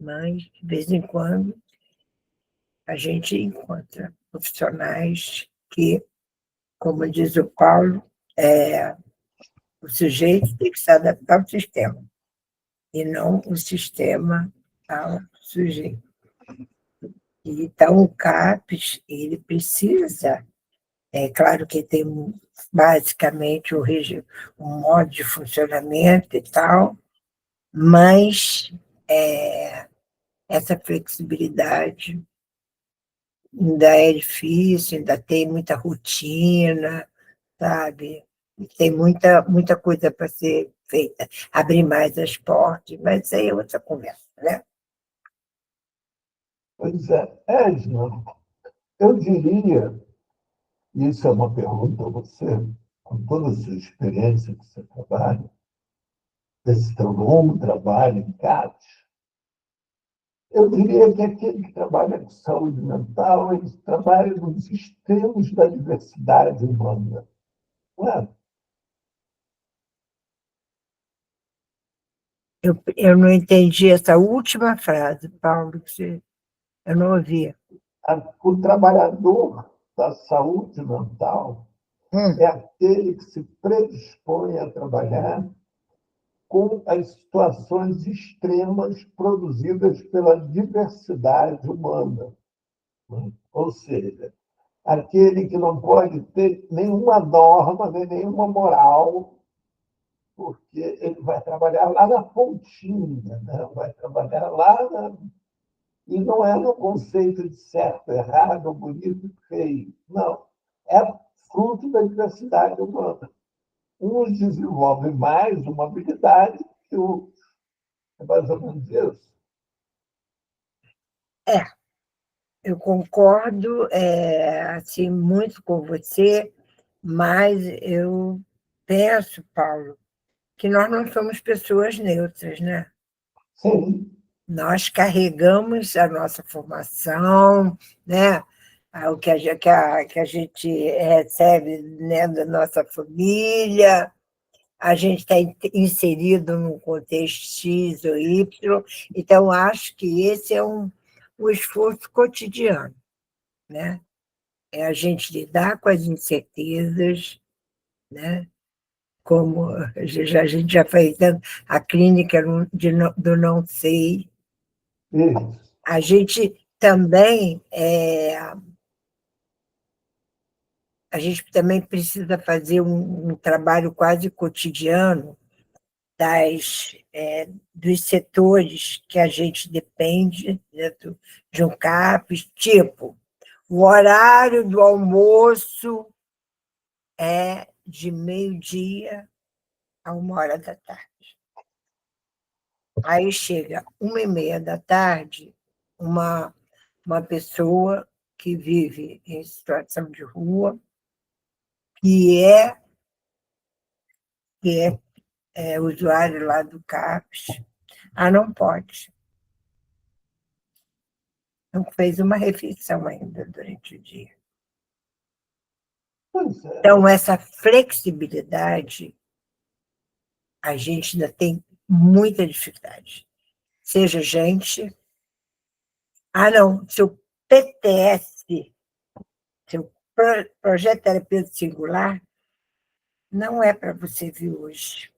de vez em quando, a gente encontra profissionais que, como diz o Paulo, o sujeito tem que se adaptar ao sistema, e não o sistema ao sujeito. Então, o CAPES, ele precisa, é claro que tem basicamente o modo de funcionamento e tal, mas essa flexibilidade ainda é difícil, ainda tem muita rotina, sabe? Tem muita coisa para ser feita, abrir mais as portas, mas isso aí é outra conversa, né? Pois é, Jean, eu diria, e isso é uma pergunta a você, com toda a sua experiência que você trabalha, desse teu longo trabalho em CAPES, eu diria que aquele que trabalha com saúde mental, ele trabalha nos extremos da diversidade humana. Não é? Eu não entendi essa última frase, Paulo, eu não ouvi. O trabalhador da saúde mental é aquele que se predispõe a trabalhar com as situações extremas produzidas pela diversidade humana. Ou seja, aquele que não pode ter nenhuma norma, nem nenhuma moral, porque ele vai trabalhar lá na pontinha, né? Vai trabalhar lá e não é no conceito de certo, errado, bonito, feio. Não. É fruto da diversidade humana. Uns desenvolvem mais uma habilidade que o outros. É mais ou menos isso. Eu concordo assim, muito com você, mas eu penso, Paulo, que nós não somos pessoas neutras, né? Sim. Nós carregamos a nossa formação, né? O que que a gente recebe, né, da nossa família, a gente está inserido num contexto X ou Y, então acho que esse é um esforço cotidiano, né? É a gente lidar com as incertezas, né? Como a gente já fez a clínica do não sei. Isso. A gente também a gente também precisa fazer um trabalho quase cotidiano dos setores que a gente depende dentro de um CAPES, tipo, o horário do almoço é de 12h a 1h da tarde. Aí chega 1h30 da tarde, uma pessoa que vive em situação de rua, que é usuário lá do CAPES. Não pode. Não fez uma refeição ainda durante o dia. Pois é. Então, essa flexibilidade, a gente ainda tem muita dificuldade. Seja gente... não, seu PTS, seu Projeto Terapêutico Singular, não é para você vir hoje.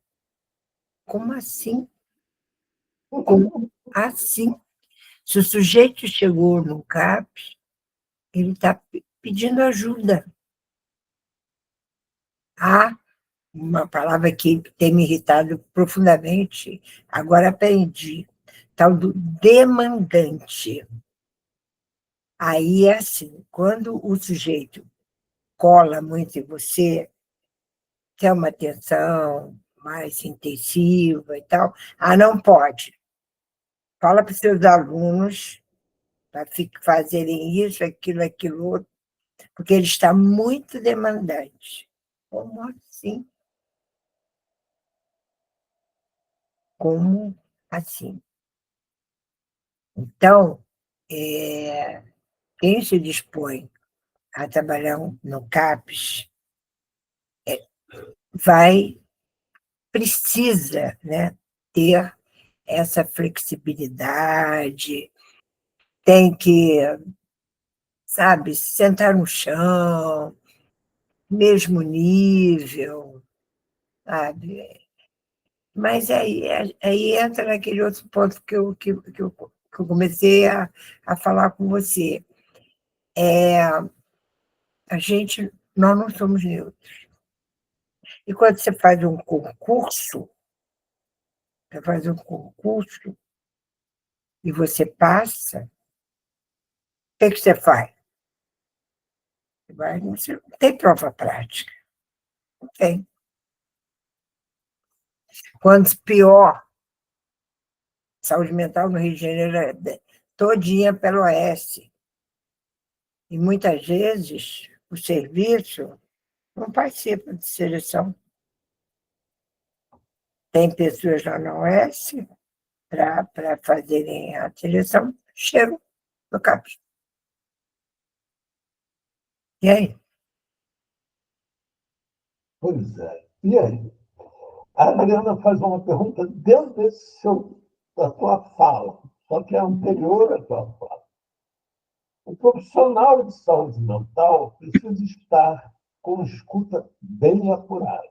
Como assim? Como assim? Se o sujeito chegou no CAPES, ele está pedindo ajuda. Uma palavra que tem me irritado profundamente, agora aprendi, tal do demandante. Aí é assim, quando o sujeito cola muito em você, quer uma atenção mais intensiva e tal, não pode. Fala para os seus alunos para fazerem isso, aquilo outro, porque ele está muito demandante. Como assim? Como assim? Então, quem se dispõe a trabalhar no CAPES precisa, né, ter essa flexibilidade, tem que, sabe, sentar no chão, mesmo nível, sabe? Mas aí entra naquele outro ponto que eu comecei a falar com você. Nós não somos neutros. E quando você faz um concurso, e você passa, o que você faz? Você não tem prova prática. Não tem. Quando pior, saúde mental no Rio de Janeiro todinha pelo OS. E muitas vezes o serviço não participa de seleção. Tem pessoas lá na OS para fazerem a seleção, chegam no CAPES. E aí? Pois é. E aí? A Adriana faz uma pergunta dentro da tua fala, só que é anterior à tua fala. O profissional de saúde mental precisa estar com escuta bem apurada,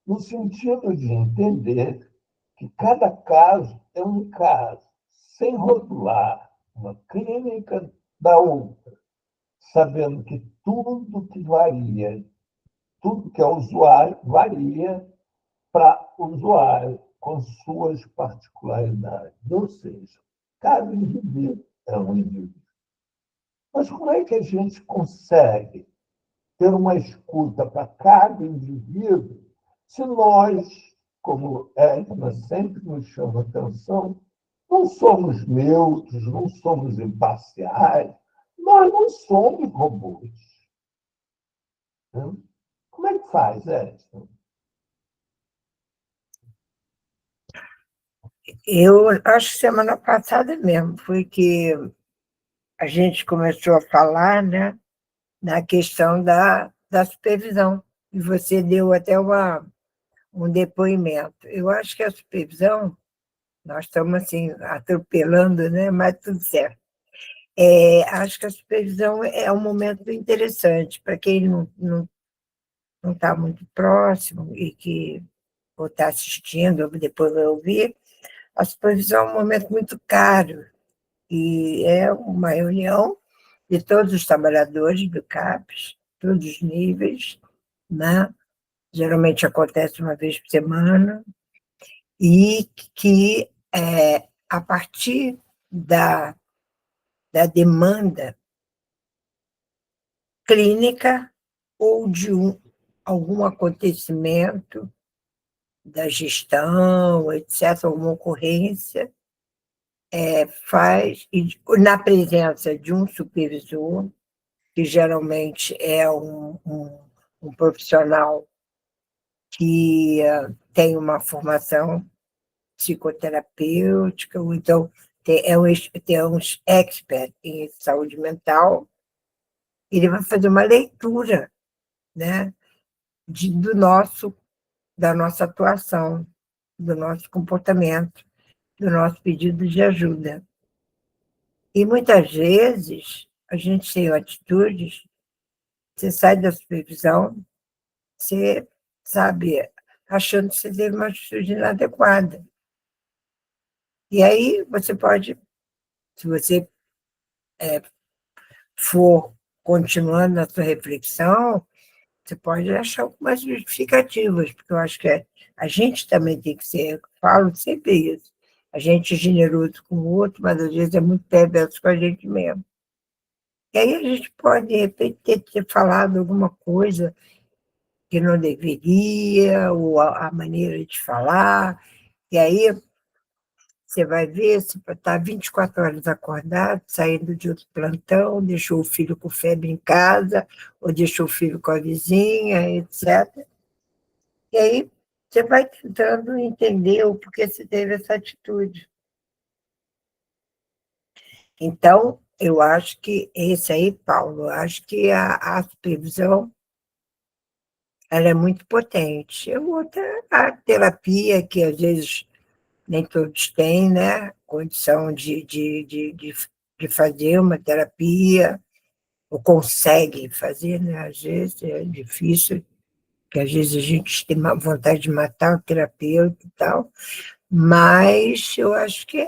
no sentido de entender que cada caso é um caso, sem rotular uma clínica da outra, sabendo que tudo que varia, tudo que é usuário, varia para o usuário, com suas particularidades. Ou seja, cada indivíduo é um indivíduo. Mas como é que a gente consegue ter uma escuta para cada indivíduo se nós, como Edna sempre nos chama atenção, não somos neutros, não somos imparciais, nós não somos robôs. Né? Como é que faz, Edna? Eu acho que semana passada mesmo foi que a gente começou a falar, né, na questão da supervisão. E você deu até um depoimento. Eu acho que a supervisão, nós estamos assim, atropelando, né, mas tudo certo. Acho que a supervisão é um momento interessante para quem não está muito próximo e que ou está assistindo, ou depois vai ouvir. A supervisão é um momento muito caro e é uma reunião de todos os trabalhadores do CAPES, todos os níveis, né? Geralmente acontece uma vez por semana, e que, a partir da demanda clínica ou de algum acontecimento da gestão, etc., alguma ocorrência, faz, na presença de um supervisor, que geralmente é um profissional que tem uma formação psicoterapêutica, ou então tem uns expert em saúde mental, ele vai fazer uma leitura, né, da nossa atuação, do nosso comportamento, do nosso pedido de ajuda. E muitas vezes a gente tem atitudes, você sai da supervisão, você sabe, achando que você teve uma atitude inadequada. E aí você pode, se você for continuando na sua reflexão, você pode achar algumas justificativas, porque eu acho que a gente também tem que ser, eu falo sempre isso, a gente é generoso com o outro, mas às vezes é muito perverso com a gente mesmo. E aí a gente pode, de repente, ter falado alguma coisa que não deveria, ou a maneira de falar, e aí você vai ver, se está 24 horas acordado, saindo de outro plantão, deixou o filho com febre em casa, ou deixou o filho com a vizinha, etc. E aí você vai tentando entender o porquê você teve essa atitude. Então, eu acho que esse aí, Paulo, eu acho que a supervisão ela é muito potente. A outra, a terapia, que às vezes nem todos têm, né, condição de fazer uma terapia, ou conseguem fazer, né, às vezes é difícil, porque às vezes a gente tem vontade de matar o terapeuta e tal, mas eu acho que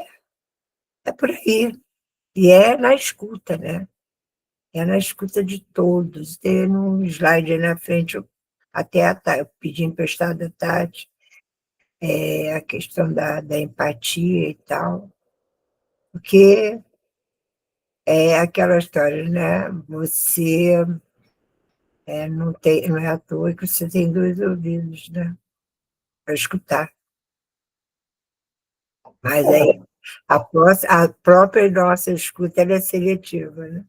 é por aí. E é na escuta, né? É na escuta de todos. Tem um slide aí na frente, até eu pedi emprestado a Tati, a questão da empatia e tal, porque é aquela história, né? Você não é à toa que você tem dois ouvidos, né? Para escutar. Mas aí A própria nossa escuta ela é seletiva, né?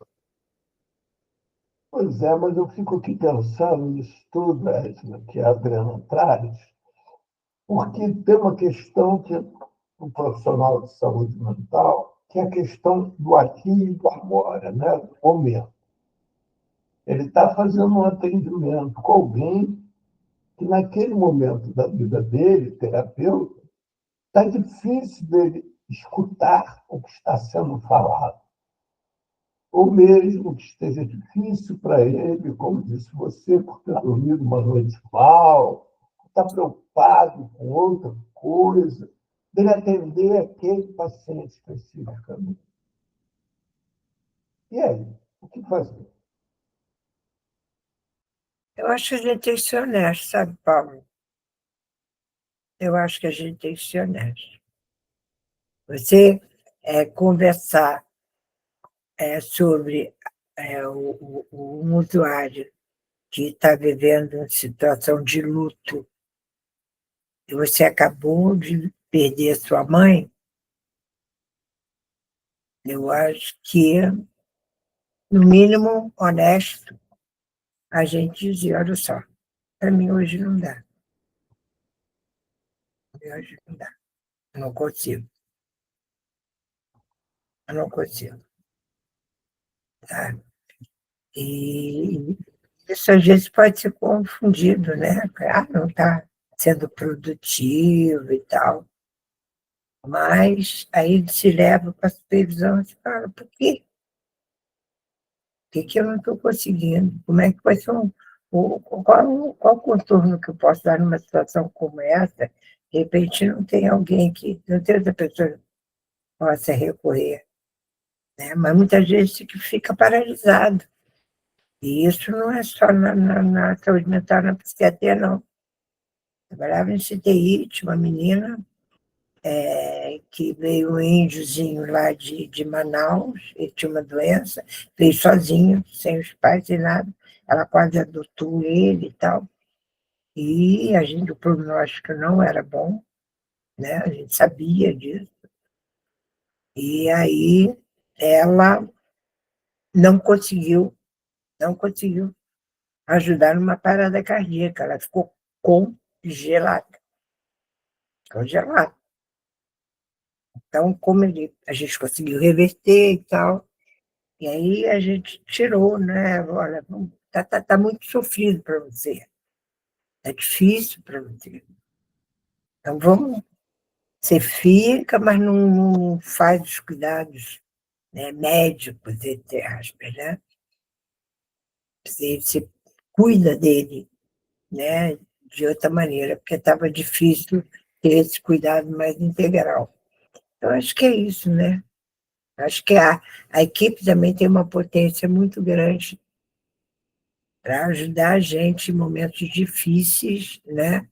Pois é, mas eu fico aqui pensando nisso tudo, Edna, que a Adriana traz, porque tem uma questão que o profissional de saúde mental, que é a questão do aqui e do agora, né? Do momento. Ele está fazendo um atendimento com alguém que, naquele momento da vida dele, terapeuta, está difícil dele escutar o que está sendo falado. Ou mesmo que esteja difícil para ele, como disse você, por ter dormido uma noite mal, está preocupado com outra coisa, dele atender aquele paciente especificamente. E aí, o que fazer? Eu acho que a gente tem que ser honesto, sabe, Paulo? Eu acho que a gente tem que ser honesto. Você conversar sobre um usuário que está vivendo uma situação de luto e você acabou de perder sua mãe, eu acho que, no mínimo, honesto, a gente dizer, olha só, para mim hoje não dá. Hoje não dá. Eu não consigo. Eu não consigo. Tá? E isso às vezes pode ser confundido, né? Ah, não está sendo produtivo e tal. Mas aí se leva para a supervisão e fala, por quê? Por que eu não estou conseguindo? Como é que vai ser qual o contorno que eu posso dar numa situação como essa? De repente não tem alguém que, não tem outra pessoa que possa recorrer, né? Mas muitas vezes fica paralisado. E isso não é só na saúde mental, na psiquiatria, não. Trabalhava em CTI, tinha uma menina que veio um índiozinho lá de Manaus, ele tinha uma doença, veio sozinho, sem os pais, sem nada. Ela quase adotou ele e tal. E o prognóstico não era bom, né? A gente sabia disso. E aí ela não conseguiu ajudar numa parada cardíaca, ela ficou congelada, congelada. Então, a gente conseguiu reverter e tal, e aí a gente tirou, né? Olha, tá muito sofrido para você, tá difícil para você. Então, você fica, mas não faz os cuidados, né, médicos, entre aspas, né? Você cuida dele, né, de outra maneira, porque estava difícil ter esse cuidado mais integral. Então, acho que é isso, né? Acho que a equipe também tem uma potência muito grande para ajudar a gente em momentos difíceis, né?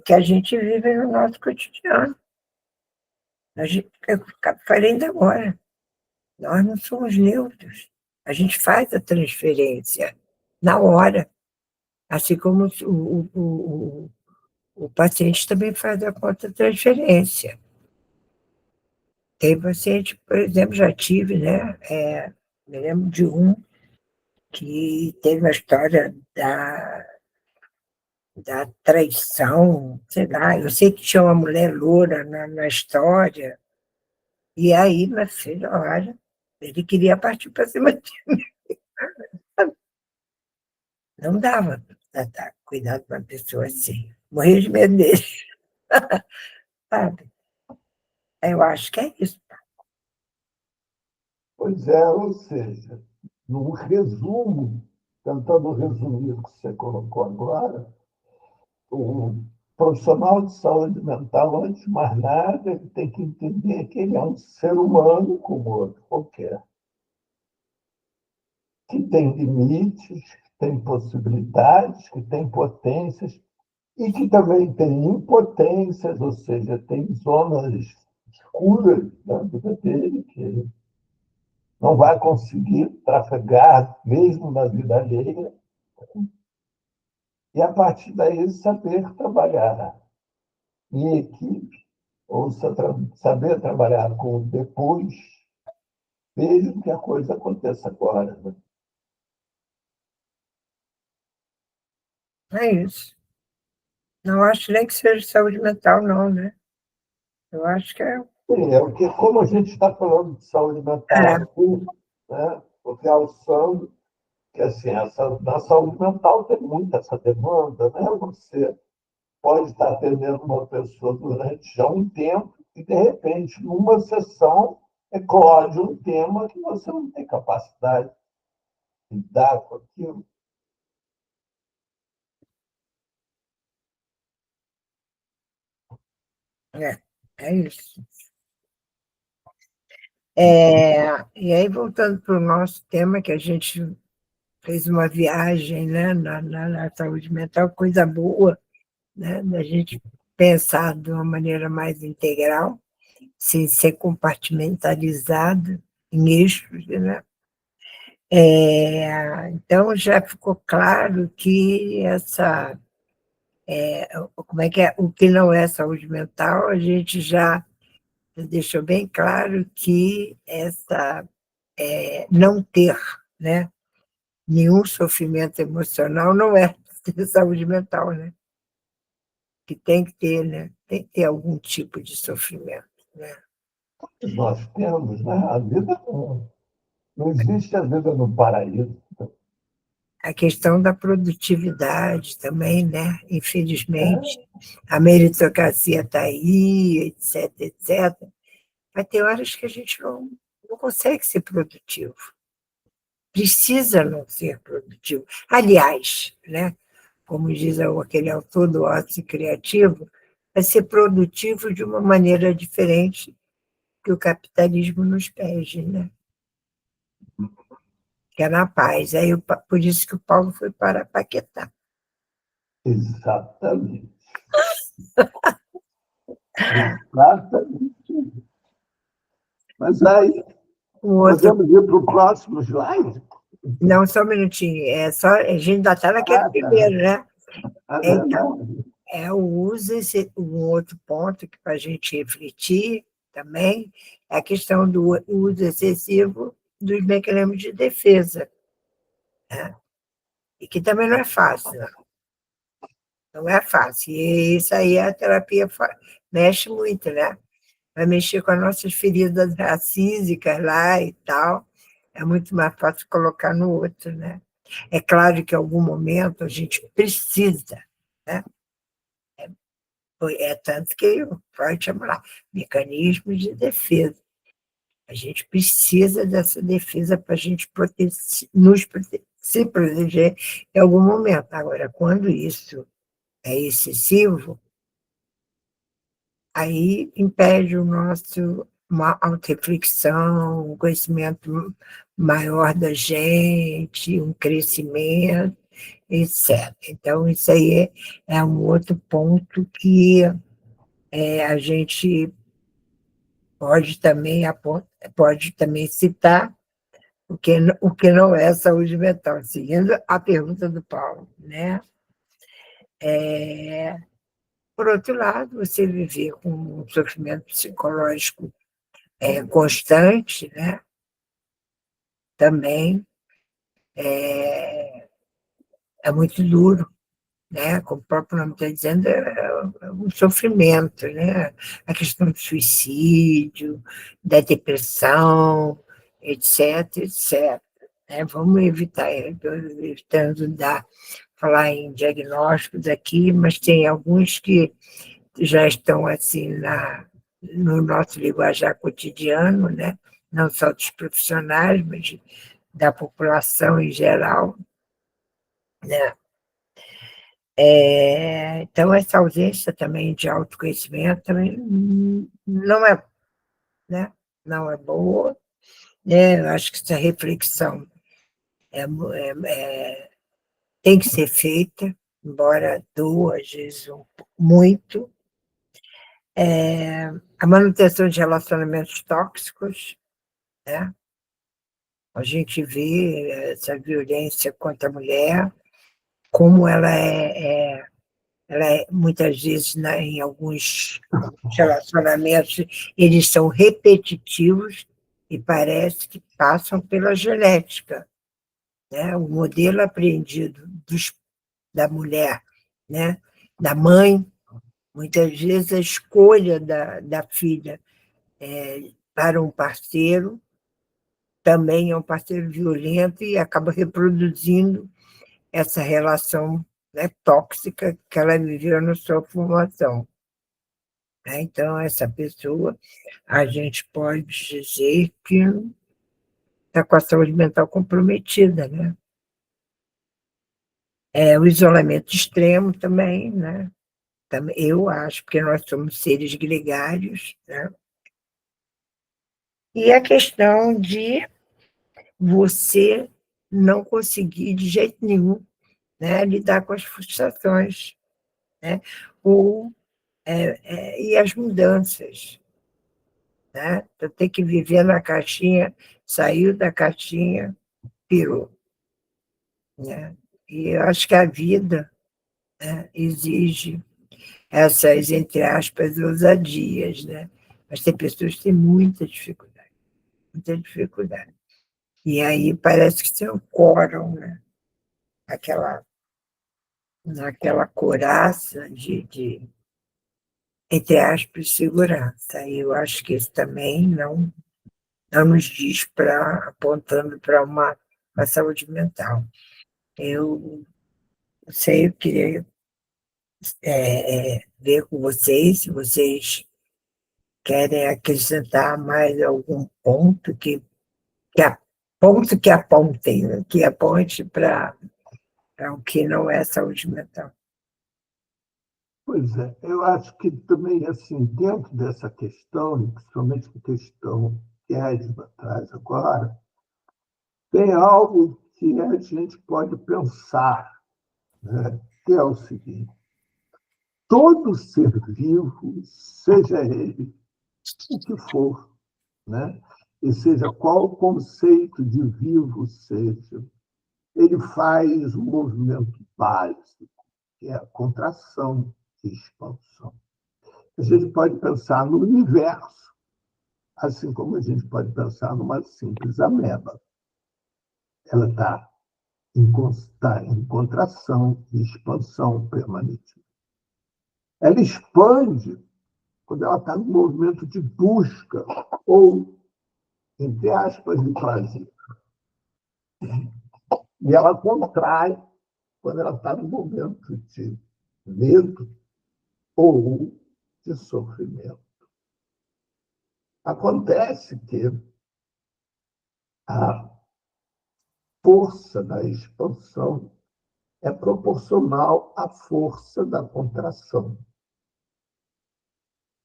Que a gente vive no nosso cotidiano. Eu falei ainda agora, nós não somos neutros. A gente faz a transferência na hora, assim como o paciente também faz a contra-transferência. Tem paciente, por exemplo, já tive, né? Me lembro de um que teve uma história da traição, sei lá, eu sei que tinha uma mulher loura na história, e aí, minha filha, olha, ele queria partir para cima de mim. Não dava para cuidar de uma pessoa assim. Morria de medo dele, sabe? Eu acho que é isso. Pois é, ou seja, num resumo, tentando resumir o que você colocou agora, o profissional de saúde mental, antes de mais nada, ele tem que entender que ele é um ser humano como outro qualquer, que tem limites, que tem possibilidades, que tem potências e que também tem impotências, ou seja, tem zonas escuras da vida dele que ele não vai conseguir trafegar mesmo na vida alheia, e a partir daí saber trabalhar em equipe ou saber trabalhar com o depois, mesmo que a coisa aconteça agora. Né? É isso. Não acho nem que seja saúde mental, não, né? Eu acho que é. Sim, é porque, como a gente está falando de saúde mental É, aqui, né, o realçando que assim, na saúde mental tem muito essa demanda, né? Você pode estar atendendo uma pessoa durante já um tempo e, de repente, numa sessão, eclode um tema que você não tem capacidade de lidar com aquilo. é, é isso. E aí, voltando para o nosso tema, que a gente fez uma viagem, né, na saúde mental, coisa boa, né, da gente pensar de uma maneira mais integral, sem ser compartimentalizado em eixos, né? Então, já ficou claro que como é que é, o que não é saúde mental, a gente já deixou bem claro que não ter, né, nenhum sofrimento emocional não é saúde mental, né? Que tem que ter, né? Tem que ter algum tipo de sofrimento, né? Nós temos, né? A vida não existe a vida no paraíso. A questão da produtividade também, né? Infelizmente, É, a meritocracia está aí, etc, etc. Vai ter horas que a gente não consegue ser produtivo. Precisa não ser produtivo. Aliás, né? Como diz aquele autor do ócio criativo, vai ser produtivo de uma maneira diferente que o capitalismo nos pede, né? Que é na paz. Por isso que o Paulo foi para Paquetá. exatamente. Exatamente. Mas aí, Um outro, podemos ir para o próximo slide? não, só um minutinho, a gente ainda está naquele Ah, tá. primeiro, né? É Então, verdade. um outro ponto que para a gente refletir também é a questão do uso excessivo dos mecanismos de defesa, né? E que também não é fácil, não é fácil. E isso aí a terapia mexe muito, né? Vai mexer com as nossas feridas racísicas lá e tal. É muito mais fácil colocar no outro, né? É claro que em algum momento a gente precisa, né? É tanto que o Freud chama lá, mecanismos de defesa. A gente precisa dessa defesa para a gente se proteger em algum momento. Agora, quando isso é excessivo, aí impede uma autorreflexão, um conhecimento maior da gente, um crescimento, etc. Então, isso aí é um outro ponto que a gente pode também citar o que não é saúde mental, seguindo a pergunta do Paulo, né? Por outro lado, você viver com um sofrimento psicológico constante, né? Também é muito duro, né? Como o próprio nome está dizendo, é um sofrimento, né? A questão do suicídio, da depressão, etc, etc. Né? Vamos evitar, estou evitando falar em diagnósticos aqui, mas tem alguns que já estão assim no nosso linguajar cotidiano, né? Não só dos profissionais, mas da população em geral, né? Então, essa ausência também de autoconhecimento também não é, né? Não é boa, né? Eu acho que essa reflexão tem que ser feita, embora doa, às vezes, muito. A manutenção de relacionamentos tóxicos, né? A gente vê essa violência contra a mulher, como ela muitas vezes, em alguns relacionamentos, eles são repetitivos e parece que passam pela genética, né? O modelo aprendido da mulher, né? Da mãe, muitas vezes a escolha da filha para um parceiro também é um parceiro violento e acaba reproduzindo essa relação, né, tóxica que ela viveu na sua formação. Então, essa pessoa, a gente pode dizer que está com a saúde mental comprometida, né? O isolamento extremo também, né? Eu acho, porque nós somos seres gregários, né? E a questão de você não conseguir de jeito nenhum, né, lidar com as frustrações, né? E as mudanças, né? Então, tem que viver na caixinha, saiu da caixinha, pirou, né? E eu acho que a vida, né, exige essas, entre aspas, ousadias, né? Mas tem pessoas que têm muita dificuldade, muita dificuldade. E aí parece que se ancoram, né? Naquela couraça entre aspas, segurança. E eu acho que isso também não nos diz apontando para uma saúde mental. Eu sei, eu queria ver com vocês, se vocês querem acrescentar mais algum ponto que apontem, né? Que aponte para o que não é saúde mental. Pois é, eu acho que também, assim, dentro dessa questão, e principalmente a questão que a Edna traz agora, tem algo que a gente pode pensar, né? Que é o seguinte: todo ser vivo, seja ele o que for, né? E seja qual o conceito de vivo seja, ele faz um movimento básico, que é a contração e expansão. A gente pode pensar no universo, assim como a gente pode pensar numa simples ameba. Ela está em contração e expansão permanente. Ela expande quando ela está no movimento de busca ou, entre aspas, de prazer. E ela contrai quando ela está no momento de medo ou de sofrimento. Acontece que a força da expansão é proporcional à força da contração.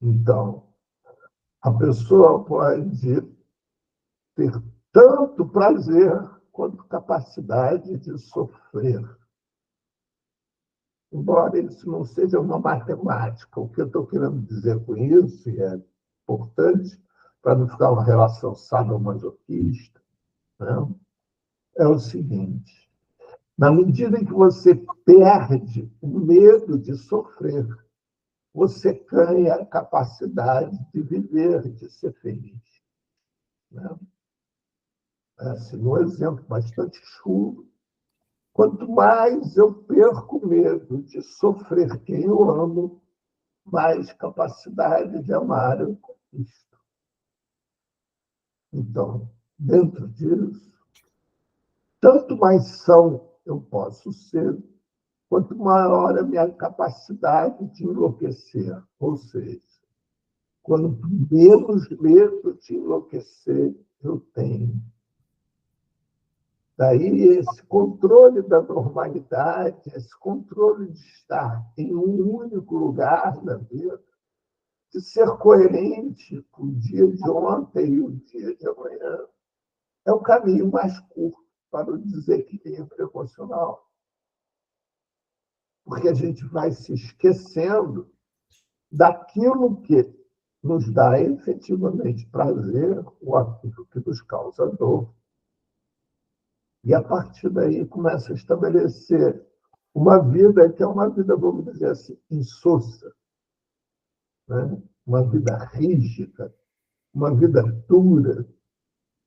Então, a pessoa pode ter tanto prazer quanto capacidade de sofrer. Embora isso não seja uma matemática, o que eu estou querendo dizer com isso, e é importante, para não ficar uma relação sadomasoquista, né? É o seguinte: na medida em que você perde o medo de sofrer, você ganha a capacidade de viver, de ser feliz, né? Assim, um exemplo bastante chulo: quanto mais eu perco medo de sofrer quem eu amo, mais capacidade de amar eu conquisto. Então, dentro disso, tanto mais são eu posso ser, quanto maior a minha capacidade de enlouquecer. Ou seja, quanto menos medo de enlouquecer eu tenho. Daí esse controle da normalidade, esse controle de estar em um único lugar na vida, de ser coerente com o dia de ontem e o dia de amanhã, é o caminho mais curto para o desequilíbrio emocional. Porque a gente vai se esquecendo daquilo que nos dá efetivamente prazer ou aquilo que nos causa dor. E, a partir daí, começa a estabelecer uma vida que é uma vida, vamos dizer assim, insossa, né? Uma vida rígida, uma vida dura,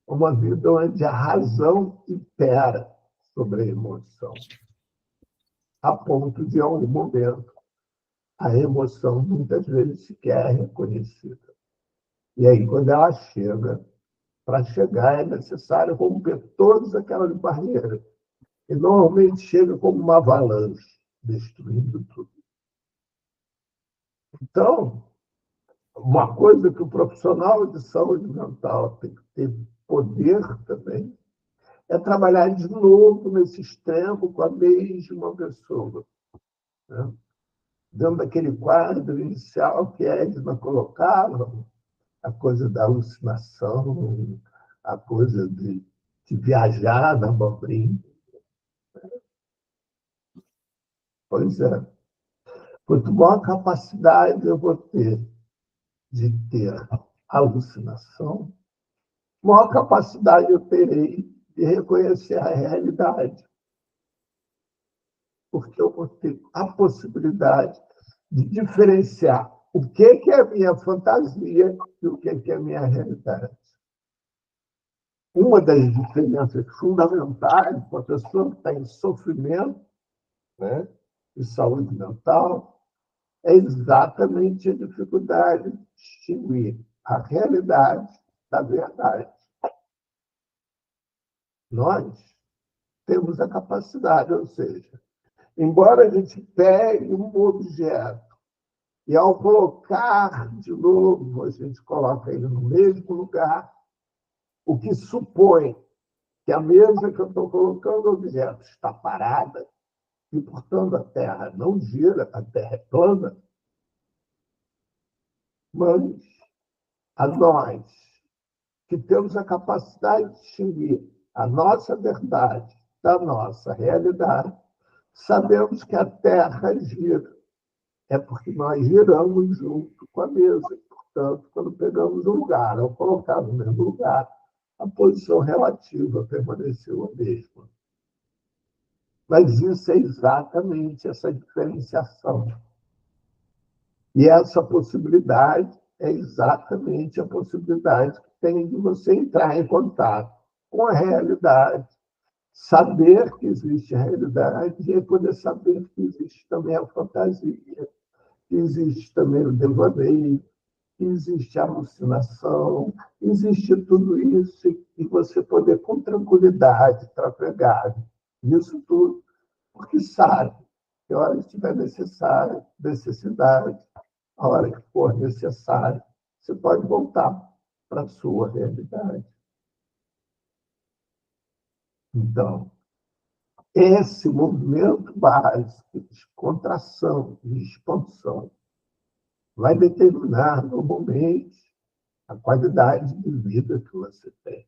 uma vida onde a razão impera sobre a emoção, a ponto de, em algum momento, a emoção muitas vezes sequer é reconhecida. E aí, quando ela chega, para chegar é necessário romper todas aquelas barreiras. E normalmente chega como uma avalanche, destruindo tudo. Então, uma coisa que o profissional de saúde mental tem que ter poder também é trabalhar de novo nesse extremo com a mesma pessoa, né? Dentro daquele quadro inicial que a Edna colocava, a coisa da alucinação, a coisa de viajar na abobrinha. Pois é. Quanto maior capacidade eu vou ter de ter alucinação, maior capacidade eu terei de reconhecer a realidade. Porque eu vou ter a possibilidade de diferenciar o que é a minha fantasia e o que é a minha realidade. Uma das diferenças fundamentais para a pessoa que está em sofrimento, né, de saúde mental, é exatamente a dificuldade de distinguir a realidade da verdade. Nós temos a capacidade, ou seja, embora a gente pegue um objeto e, ao colocar de novo, a gente coloca ele no mesmo lugar, o que supõe que a mesa que eu estou colocando o objeto está parada e, portanto, a Terra não gira, a Terra é plana, mas a nós, que temos a capacidade de distinguir a nossa verdade da nossa realidade, sabemos que a Terra gira. É porque nós giramos junto com a mesa. Portanto, quando pegamos um lugar, ao colocar no mesmo lugar, a posição relativa permaneceu a mesma. Mas isso é exatamente essa diferenciação. E essa possibilidade é exatamente a possibilidade que tem de você entrar em contato com a realidade, saber que existe a realidade e poder saber que existe também a fantasia, que existe também o devaneio, que existe a alucinação, existe tudo isso e você poder com tranquilidade trafegar nisso tudo, porque sabe que a hora que estiver necessidade, a hora que for necessário, você pode voltar para a sua realidade. Então, esse movimento básico de contração e expansão vai determinar, normalmente, a qualidade de vida que você tem.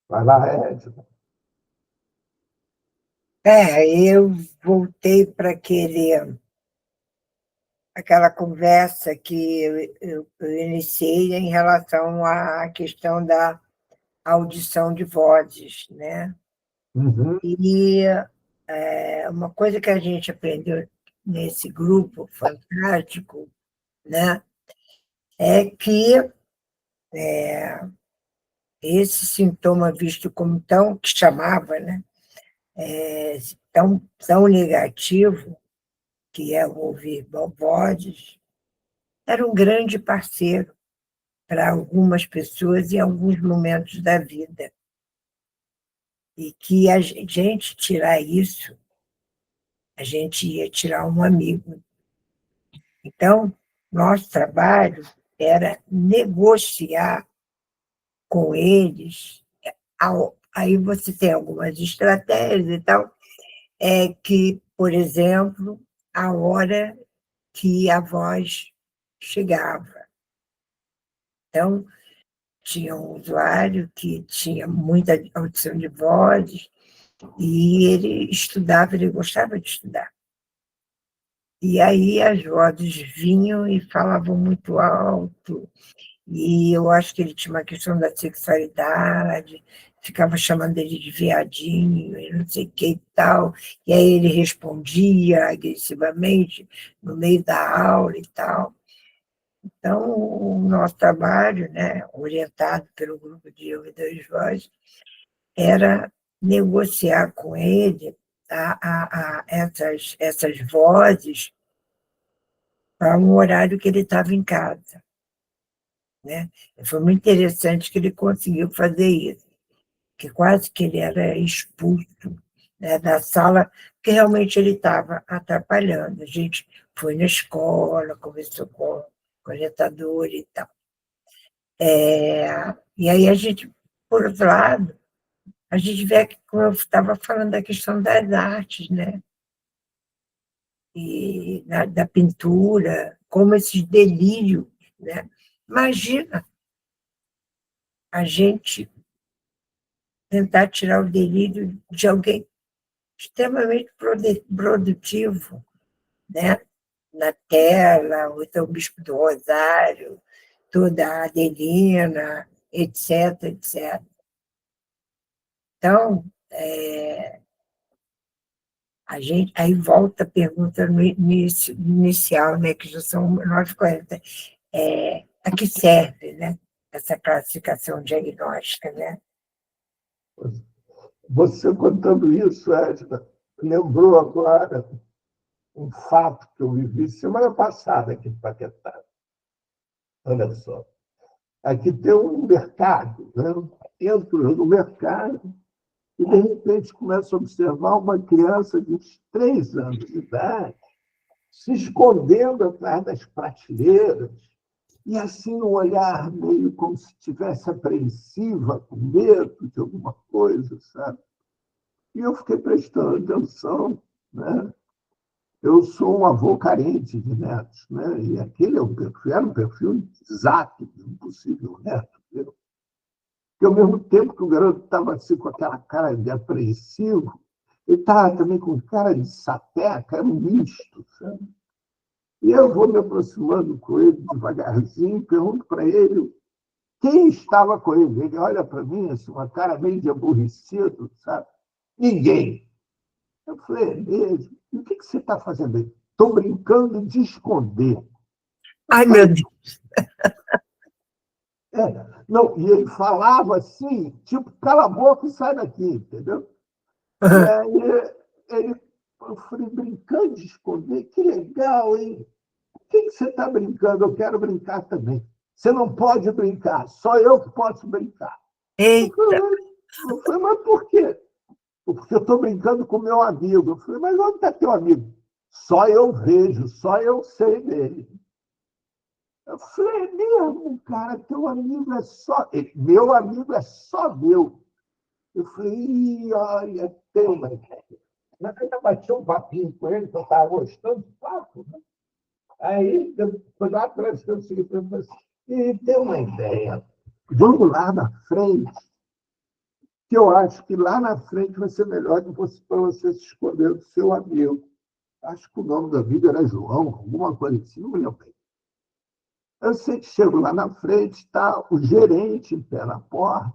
Vai lá, Edna. Eu voltei para aquela conversa que eu iniciei em relação à questão da audição de vozes, né? Uhum. E uma coisa que a gente aprendeu nesse grupo fantástico, né, é que esse sintoma visto como que chamava, né, tão negativo, que é o ouvir vozes, era um grande parceiro para algumas pessoas em alguns momentos da vida. E que a gente tirar isso, a gente ia tirar um amigo. Então, nosso trabalho era negociar com eles. Aí você tem algumas estratégias e tal, que, por exemplo, a hora que a voz chegava. Então, tinha um usuário que tinha muita audição de vozes e ele estudava, ele gostava de estudar. E aí as vozes vinham e falavam muito alto, E eu acho que ele tinha uma questão da sexualidade, ficava chamando ele de viadinho, e não sei o que e tal. E aí ele respondia agressivamente no meio da aula e tal. Então, o nosso trabalho, né, orientado pelo grupo de ouvidores vozes, era negociar com ele essas vozes para um horário que ele estava em casa. Né? Foi muito interessante que ele conseguiu fazer isso, que quase que ele era expulso, né, da sala, porque realmente ele estava atrapalhando. A gente foi na escola, conversou com o orientador e tal. E aí a gente, por outro lado, a gente vê que, como eu estava falando, da questão das artes, né? E da pintura, como esses delírios, né? Imagina a gente tentar tirar o delírio de alguém extremamente produtivo, né? Na tela, ou então o Bispo do Rosário, toda a Adelina, etc, etc. Então, a gente, aí volta a pergunta no inicial, né, que já são 9h40. A que serve, né, essa classificação diagnóstica, né? Você contando isso, Edna, lembrou agora um fato que eu vivi semana passada aqui em Paquetá. Olha só. Aqui tem um mercado, né? Entro no mercado e, de repente, começo a observar uma criança de 3 anos de idade se escondendo atrás das prateleiras e, assim, um olhar meio como se estivesse apreensiva, com medo de alguma coisa, sabe? E eu fiquei prestando atenção, né? Eu sou um avô carente de netos, né? E aquele era um perfil exato de um possível neto. Viu? E, ao mesmo tempo que o garoto estava assim, com aquela cara de apreensivo, ele estava também com cara de sapeca, era um misto, sabe? E eu vou me aproximando com ele devagarzinho, pergunto para ele quem estava com ele. Ele olha para mim, assim, uma cara meio de aborrecido, sabe? Ninguém. Eu falei, é mesmo? E o que você está fazendo aí? Estou brincando de esconder. Ai, meu Deus! Não, e ele falava assim, tipo, cala a boca e sai daqui, entendeu? E aí eu falei, brincando de esconder, que legal, hein? O que você está brincando? Eu quero brincar também. Você não pode brincar, só eu que posso brincar. Eita! Eu falei, mas por quê? Porque eu estou brincando com meu amigo. Eu falei, mas onde está teu amigo? Só eu vejo, só eu sei dele. Eu falei, é mesmo, cara, teu amigo é só. Meu amigo é só meu. Eu falei, olha, tem uma ideia. Mas ainda bati um papinho com ele, que eu estava gostando do papo. Né? Aí, depois lá atrás, eu segui para ele assim, e tem uma ideia. Vamos lá na frente, que eu acho que lá na frente vai ser melhor para você se esconder do seu amigo. Acho que o nome do amigo era João, alguma coisa assim, não me lembro bem. Eu sei que chego lá na frente, está o gerente em pé na porta.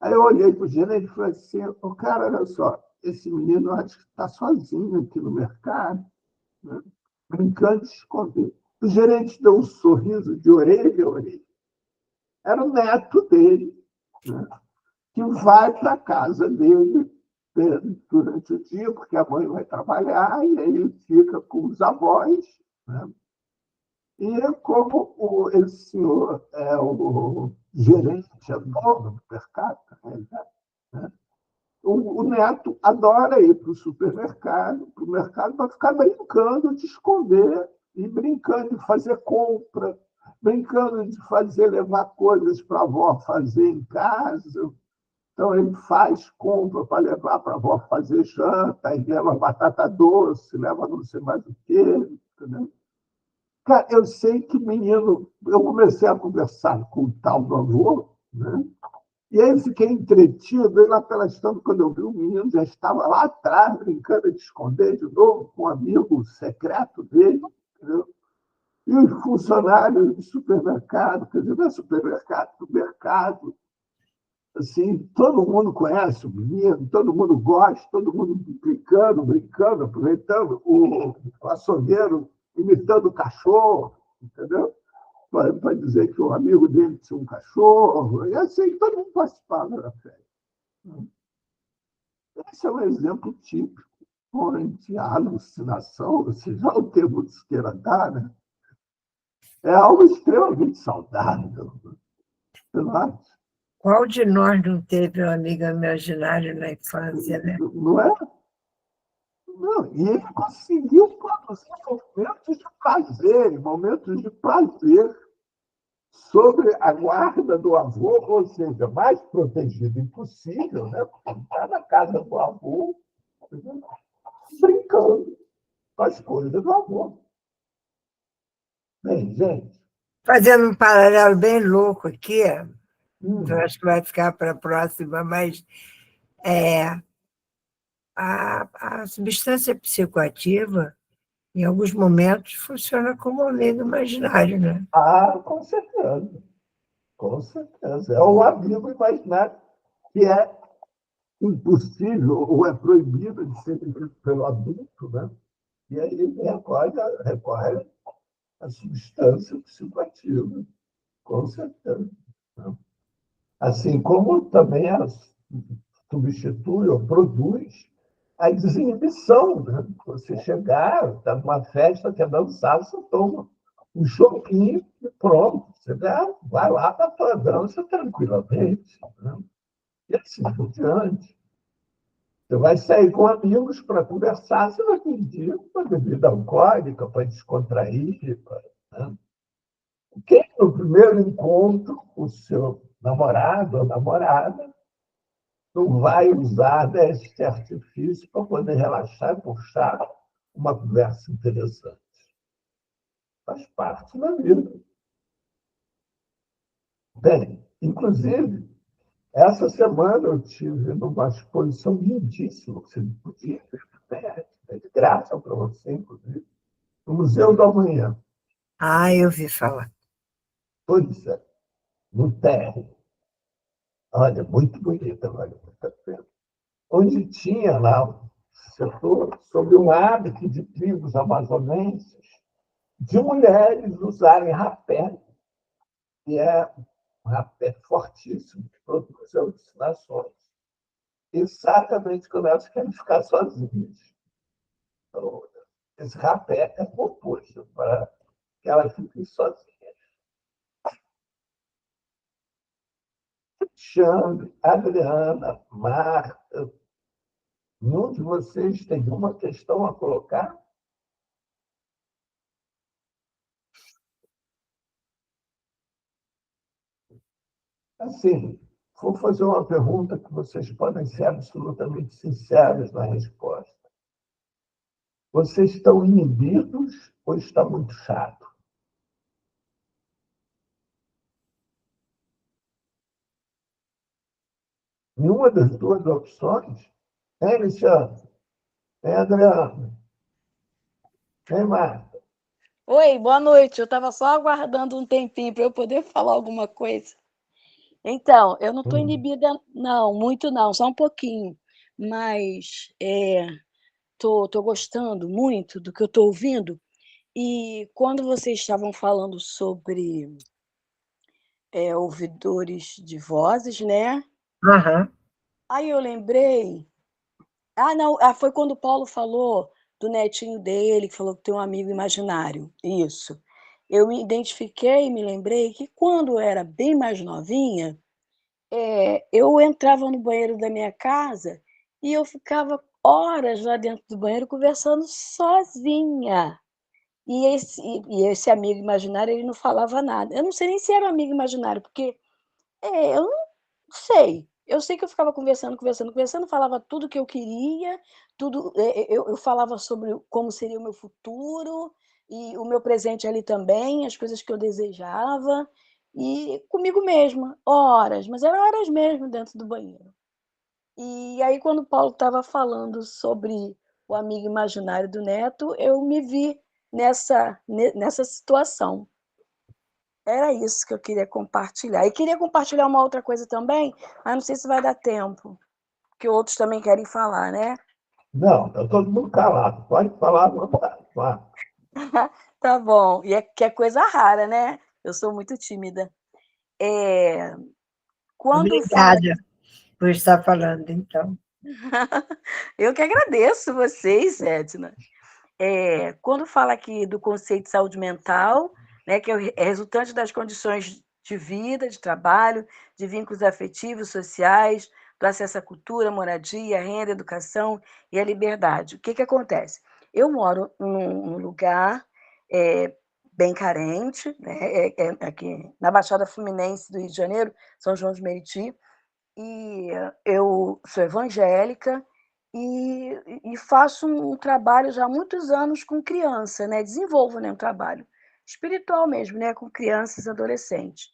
Aí eu olhei para o gerente e falei assim, oh, cara, olha só, esse menino acho que está sozinho aqui no mercado, né? Brincando de esconder. O gerente deu um sorriso de orelha a orelha. Era o neto dele, né? Que vai para a casa dele durante o dia, porque a mãe vai trabalhar, e aí ele fica com os avós, né? E como esse senhor é o gerente, é dono do mercado, né? O neto adora ir para o supermercado, para o mercado, para ficar brincando de esconder e brincando de fazer compra, brincando de fazer, levar coisas para a avó fazer em casa. Então, ele faz compra para levar para a avó fazer janta, e leva batata doce, leva não sei mais o quê. Entendeu? Cara, eu sei que menino. Eu comecei a conversar com o tal do avô, né? E aí eu fiquei entretido, e lá pelas tantas, quando eu vi o menino já estava lá atrás, brincando de esconder de novo com um amigo secreto dele. Entendeu? E os funcionários do supermercado, quer dizer, não é supermercado, mercado, assim, todo mundo conhece o menino, todo mundo gosta, todo mundo brincando, aproveitando, o açougueiro imitando o cachorro, entendeu? Para dizer que o amigo dele tinha um cachorro, e assim, todo mundo participava da festa. Esse é um exemplo típico, onde a alucinação, ou seja, o termo que se queira dar, né, é algo extremamente saudável. Você não acha? Qual de nós não teve um amigo imaginário na infância, né? Não é? Não, e ele conseguiu produzir momentos de prazer sobre a guarda do avô, ou seja, mais protegido impossível, né? Porque está na casa do avô, brincando com as coisas do avô. Bem, gente. Fazendo um paralelo bem louco aqui, eu acho que vai ficar para a próxima, mas a substância psicoativa, em alguns momentos, funciona como um amigo imaginário, né? Ah, com certeza. Com certeza. É o amigo imaginário que é impossível ou é proibido de ser vivido pelo adulto, né? E aí ele recorre à substância psicoativa, com certeza. Né? Assim como também substitui ou produz a desinibição. Né? Você chegar, está numa festa, quer dançar, você toma um choquinho e pronto. Você vai lá para a tua dança tranquilamente. Né? E assim por diante. Você vai sair com amigos para conversar, você vai pedir uma bebida alcoólica para descontrair. Né? Quem, no primeiro encontro, o seu namorado ou namorada, não vai usar deste artifício para poder relaxar e puxar uma conversa interessante. Faz parte da vida. Bem, inclusive, essa semana eu tive numa exposição lindíssima, que você podia ver, é de graça para você, inclusive, no Museu do Amanhã. Ah, eu ouvi falar. Pois é, no térreo. Olha, muito bonita, vale muito a pena. Onde tinha lá um setor sobre um hábito de tribos amazonenses de mulheres usarem rapé, que é um rapé fortíssimo, que produz alucinações. Exatamente quando elas querem ficar sozinhas. Então, esse rapé é proposto para que elas fiquem sozinhas. Alexandre, Adriana, Marta, nenhum de vocês tem uma questão a colocar? Assim, vou fazer uma pergunta que vocês podem ser absolutamente sinceros na resposta. Vocês estão inibidos ou está muito chato? Nenhuma das duas opções? Hein, Alexandre? Hein, Adriana? Hein, Marta? Oi, boa noite. Eu estava só aguardando um tempinho para eu poder falar alguma coisa. Então, eu não estou inibida, não, muito não, só um pouquinho. Mas tô gostando muito do que eu estou ouvindo. E quando vocês estavam falando sobre ouvidores de vozes, né? Uhum. Aí eu lembrei. Ah, não, foi quando o Paulo falou do netinho dele, que falou que tem um amigo imaginário. Isso. Eu me identifiquei e me lembrei que quando eu era bem mais novinha, eu entrava no banheiro da minha casa e eu ficava horas lá dentro do banheiro conversando sozinha. E esse amigo imaginário, ele não falava nada. Eu não sei nem se era um amigo imaginário, porque eu não sei. Eu sei que eu ficava conversando, falava tudo que eu queria, tudo. Eu falava sobre como seria o meu futuro e o meu presente ali também, as coisas que eu desejava, e comigo mesma, horas, mas eram horas mesmo dentro do banheiro. E aí, quando o Paulo estava falando sobre o amigo imaginário do Neto, eu me vi nessa situação. Era isso que eu queria compartilhar. E queria compartilhar uma outra coisa também, mas não sei se vai dar tempo, que outros também querem falar, né? Não, está todo mundo calado. Pode falar à vontade. Vá. Tá bom. E que é coisa rara, né? Eu sou muito tímida. Quando fala. Obrigada por estar falando, então. Eu que agradeço vocês, Edna. Quando fala aqui do conceito de saúde mental, né, que é resultante das condições de vida, de trabalho, de vínculos afetivos, sociais, do acesso à cultura, moradia, renda, educação e à liberdade. O que, que acontece? Eu moro num lugar bem carente, né, aqui na Baixada Fluminense do Rio de Janeiro, São João de Meriti, e eu sou evangélica e faço um trabalho já há muitos anos com criança, né? Desenvolvo, né, um trabalho espiritual mesmo, né, com crianças e adolescentes.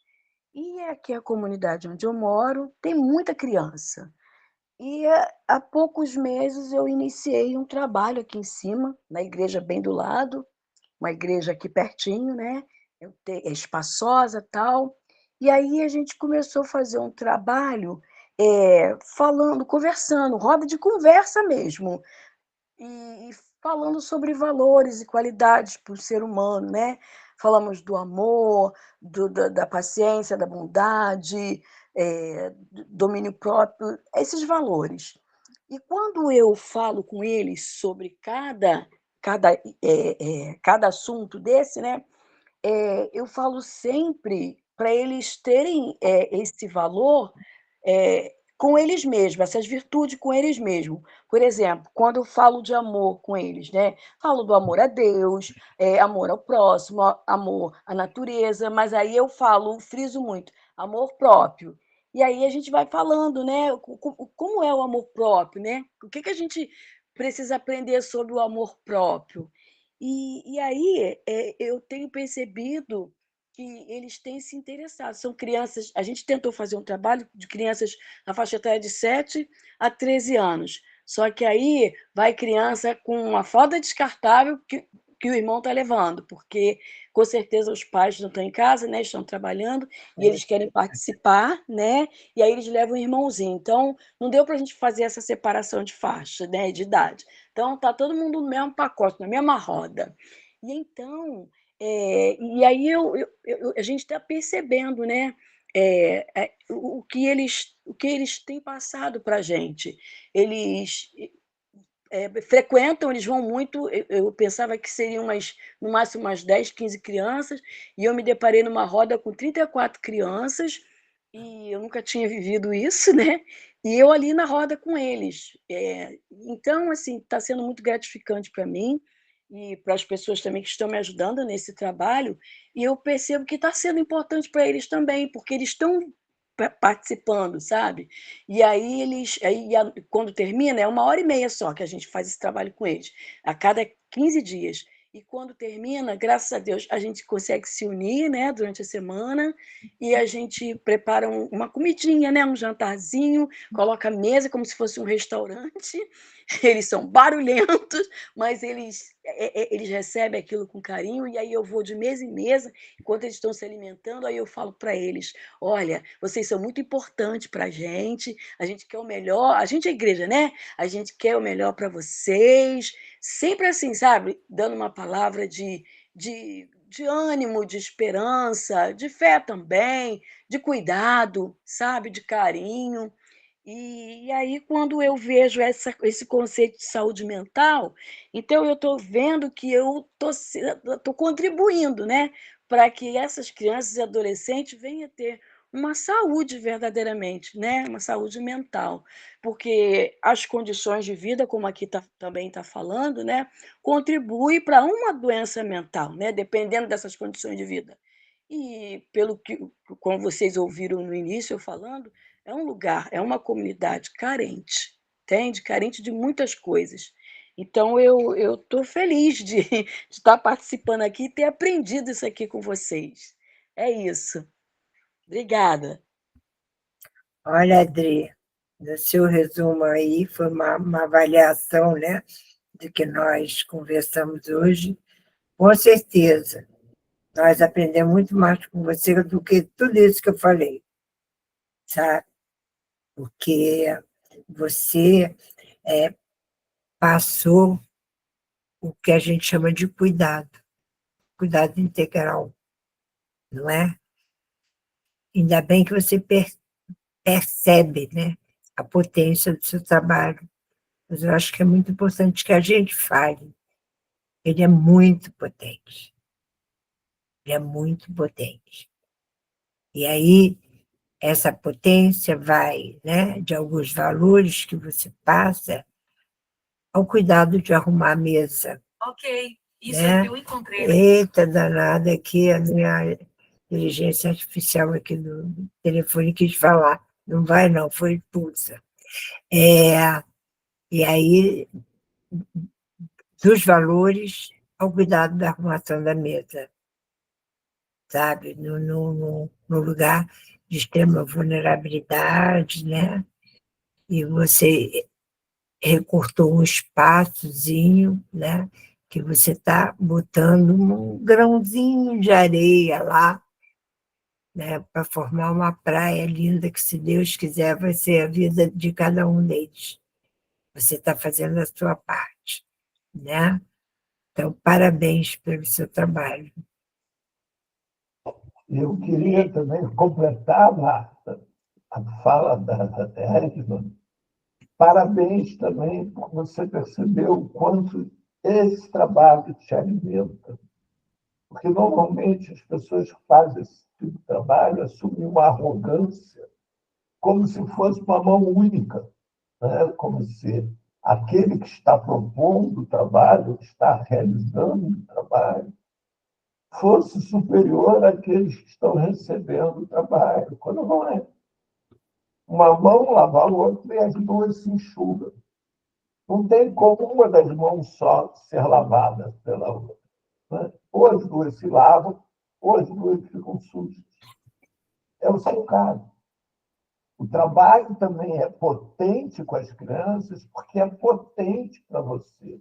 E aqui a comunidade onde eu moro tem muita criança. E há poucos meses eu iniciei um trabalho aqui em cima, na igreja bem do lado, uma igreja aqui pertinho, né? É espaçosa, tal. E aí a gente começou a fazer um trabalho falando, conversando, roda de conversa mesmo, e falando sobre valores e qualidades para o ser humano, né? Falamos do amor, da paciência, da bondade, do domínio próprio, esses valores. E quando eu falo com eles sobre cada assunto desse, né? Eu falo sempre para eles terem esse valor com eles mesmos, essas virtudes com eles mesmos. Por exemplo, quando eu falo de amor com eles, né? Falo do amor a Deus, amor ao próximo, amor à natureza, mas aí eu falo, friso muito, amor próprio. E aí a gente vai falando, né? Como é o amor próprio, né? O que a gente precisa aprender sobre o amor próprio? E aí eu tenho percebido que eles têm se interessado. São crianças. A gente tentou fazer um trabalho de crianças na faixa etária de 7 a 13 anos. Só que aí vai criança com uma fralda descartável que o irmão está levando, porque com certeza os pais não estão em casa, né? Estão trabalhando e eles querem participar, né? E aí eles levam o irmãozinho. Então, não deu para a gente fazer essa separação de faixa, né? De idade. Então, tá todo mundo no mesmo pacote, na mesma roda. E então, e aí a gente está percebendo, né? O que eles têm passado para a gente. Eles frequentam, eles vão muito. Eu pensava que seriam no máximo umas 10, 15 crianças, e eu me deparei numa roda com 34 crianças, e eu nunca tinha vivido isso, né? E eu ali na roda com eles. Então, assim, está sendo muito gratificante para mim e para as pessoas também que estão me ajudando nesse trabalho, e eu percebo que está sendo importante para eles também, porque eles estão participando, sabe? E aí quando termina, é 1h30 só que a gente faz esse trabalho com eles, a cada 15 dias. E quando termina, graças a Deus, a gente consegue se unir, né, durante a semana, e a gente prepara uma comidinha, né, um jantarzinho, coloca a mesa como se fosse um restaurante. Eles são barulhentos, mas eles recebem aquilo com carinho, e aí eu vou de mesa em mesa, enquanto eles estão se alimentando, aí eu falo para eles: olha, vocês são muito importantes para a gente quer o melhor, a gente é igreja, né? A gente quer o melhor para vocês, sempre assim, sabe? Dando uma palavra de ânimo, de esperança, de fé também, de cuidado, sabe? De carinho. E aí, quando eu vejo esse conceito de saúde mental, então eu estou vendo que eu estou contribuindo, né, para que essas crianças e adolescentes venham a ter uma saúde verdadeiramente, né, uma saúde mental, porque as condições de vida, como aqui também está falando, né, contribui para uma doença mental, né, dependendo dessas condições de vida. E pelo que, como vocês ouviram no início eu falando, é um lugar, é uma comunidade carente, entende? Carente de muitas coisas. Então, eu estou feliz de estar participando aqui e ter aprendido isso aqui com vocês. É isso. Obrigada. Olha, Adri, no seu resumo aí, foi uma avaliação, né, do que nós conversamos hoje. Com certeza. Nós aprendemos muito mais com você do que tudo isso que eu falei, sabe? Porque você passou o que a gente chama de cuidado integral, não é? Ainda bem que você percebe, né, a potência do seu trabalho. Mas eu acho que é muito importante que a gente fale. Ele é muito potente. Ele é muito potente. E aí, essa potência vai, né, de alguns valores que você passa ao cuidado de arrumar a mesa. Ok, isso Né? é o que eu encontrei. Eita, danada aqui, a minha inteligência artificial aqui no telefone quis falar. Não vai, não, foi expulsa. E aí, dos valores ao cuidado da arrumação da mesa, sabe? No lugar de extrema vulnerabilidade, né? E você recortou um espaçozinho, né? Que você está botando um grãozinho de areia lá, né? Para formar uma praia linda que, se Deus quiser, vai ser a vida de cada um deles. Você está fazendo a sua parte, né? Então, parabéns pelo seu trabalho. Eu queria também completar a fala da Edna. Parabéns também por você perceber o quanto esse trabalho te alimenta. Porque, normalmente, as pessoas que fazem esse tipo de trabalho assumem uma arrogância, como se fosse uma mão única, né? Como se aquele que está propondo o trabalho, que está realizando o trabalho, fosse superior àqueles que estão recebendo o trabalho, quando não é. Uma mão lava a outra e as duas se enxugam. Não tem como uma das mãos só ser lavada pela outra, né? Ou as duas se lavam, ou as duas ficam sujas. É o seu caso. O trabalho também é potente com as crianças, porque é potente para você.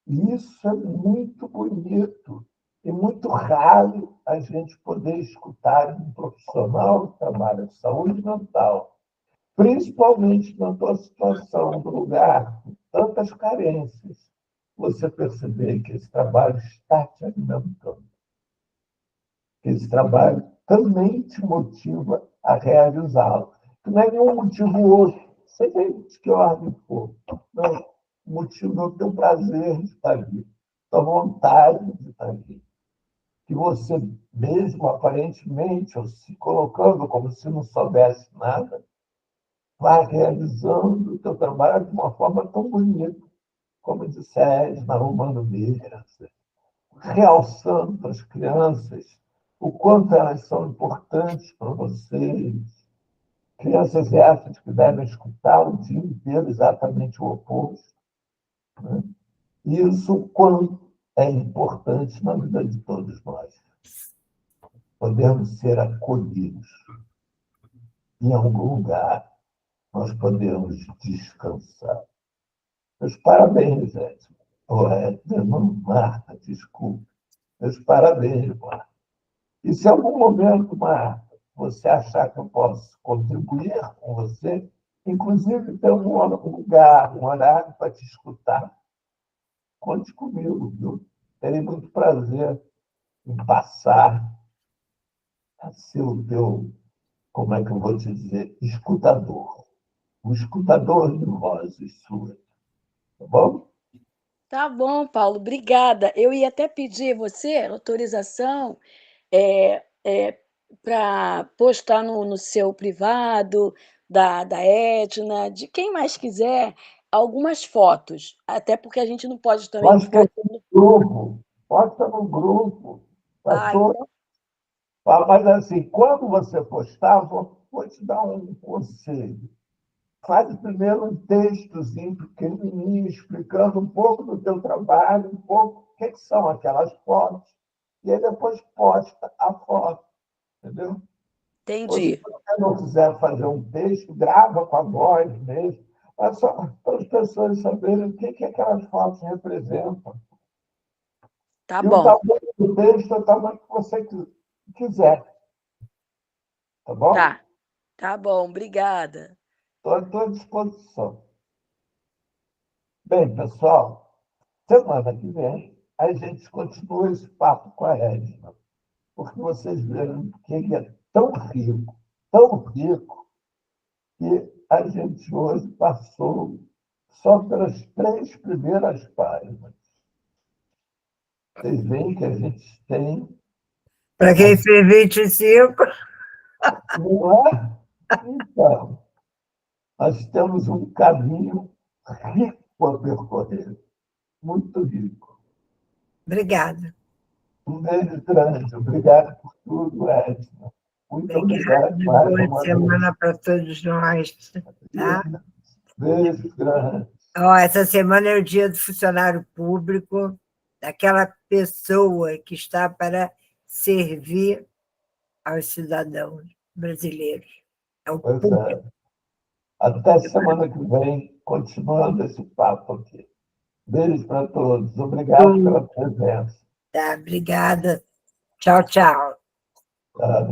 E isso é muito bonito e muito raro a gente poder escutar um profissional que trabalha de saúde mental, principalmente na tua situação, do lugar com tantas carências, você perceber que esse trabalho está te alimentando, que esse trabalho também te motiva a realizá-lo. Que não é nenhum motivo outro, seja de que ordem for. Não, o motivo é o teu prazer de estar ali, a tua vontade de estar ali. Que você, mesmo aparentemente, ou se colocando como se não soubesse nada, vai realizando o teu trabalho de uma forma tão bonita, como disse a Edna Romano Mesa, realçando para as crianças o quanto elas são importantes para vocês. Crianças essas que devem escutar o dia inteiro exatamente o oposto, né? Isso o quanto é importante na vida de todos nós. Podemos ser acolhidos em algum lugar, nós podemos descansar. Meus parabéns, Edson. Não, Marta, desculpe. Meus parabéns, Marta. E se em algum momento, Marta, você achar que eu posso contribuir com você, inclusive ter um lugar, um horário para te escutar, conte comigo, viu? Terei muito prazer em passar a ser o teu, como é que eu vou te dizer, escutador. O escutador de vozes suas. Tá bom? Tá bom, Paulo, obrigada. Eu ia até pedir a você autorização para postar no seu privado, da Edna, de quem mais quiser, algumas fotos. Até porque a gente não pode também Posta ficar. no grupo. Posta no grupo. Tá Ah, todo... então, Mas, assim, quando você postar, vou te dar um conselho. Faz primeiro um textozinho pequenininho, explicando um pouco do teu trabalho, um pouco o que são aquelas fotos, e aí depois posta a foto, entendeu? Ou se entendi. você não quiser fazer um texto, grava com a voz mesmo, mas só para as pessoas saberem o que aquelas fotos representam. Tá E o bom, tamanho do texto é o tamanho que você quiser. Tá bom? tá bom, obrigada. Estou à disposição. Bem, pessoal, semana que vem a gente continua esse papo com a Edna, porque vocês viram que ele é tão rico, que a gente hoje passou só pelas 3 primeiras páginas. Vocês veem que a gente tem, Para quem fez 25, não é? Então, nós temos um caminho rico a percorrer, muito rico. obrigada. Um beijo grande. Obrigado por tudo, Edna. Muito Obrigada. obrigado mais Boa uma semana para todos nós. Tá? vez. Beijo grande. Ó, essa semana é o dia do funcionário público, daquela pessoa que está para servir aos cidadãos brasileiros. É o Pois público. é. Até semana que vem, continuando esse papo aqui. Beijo para todos. Obrigado pela presença. Tá? Obrigada. Tchau, tchau. Tá?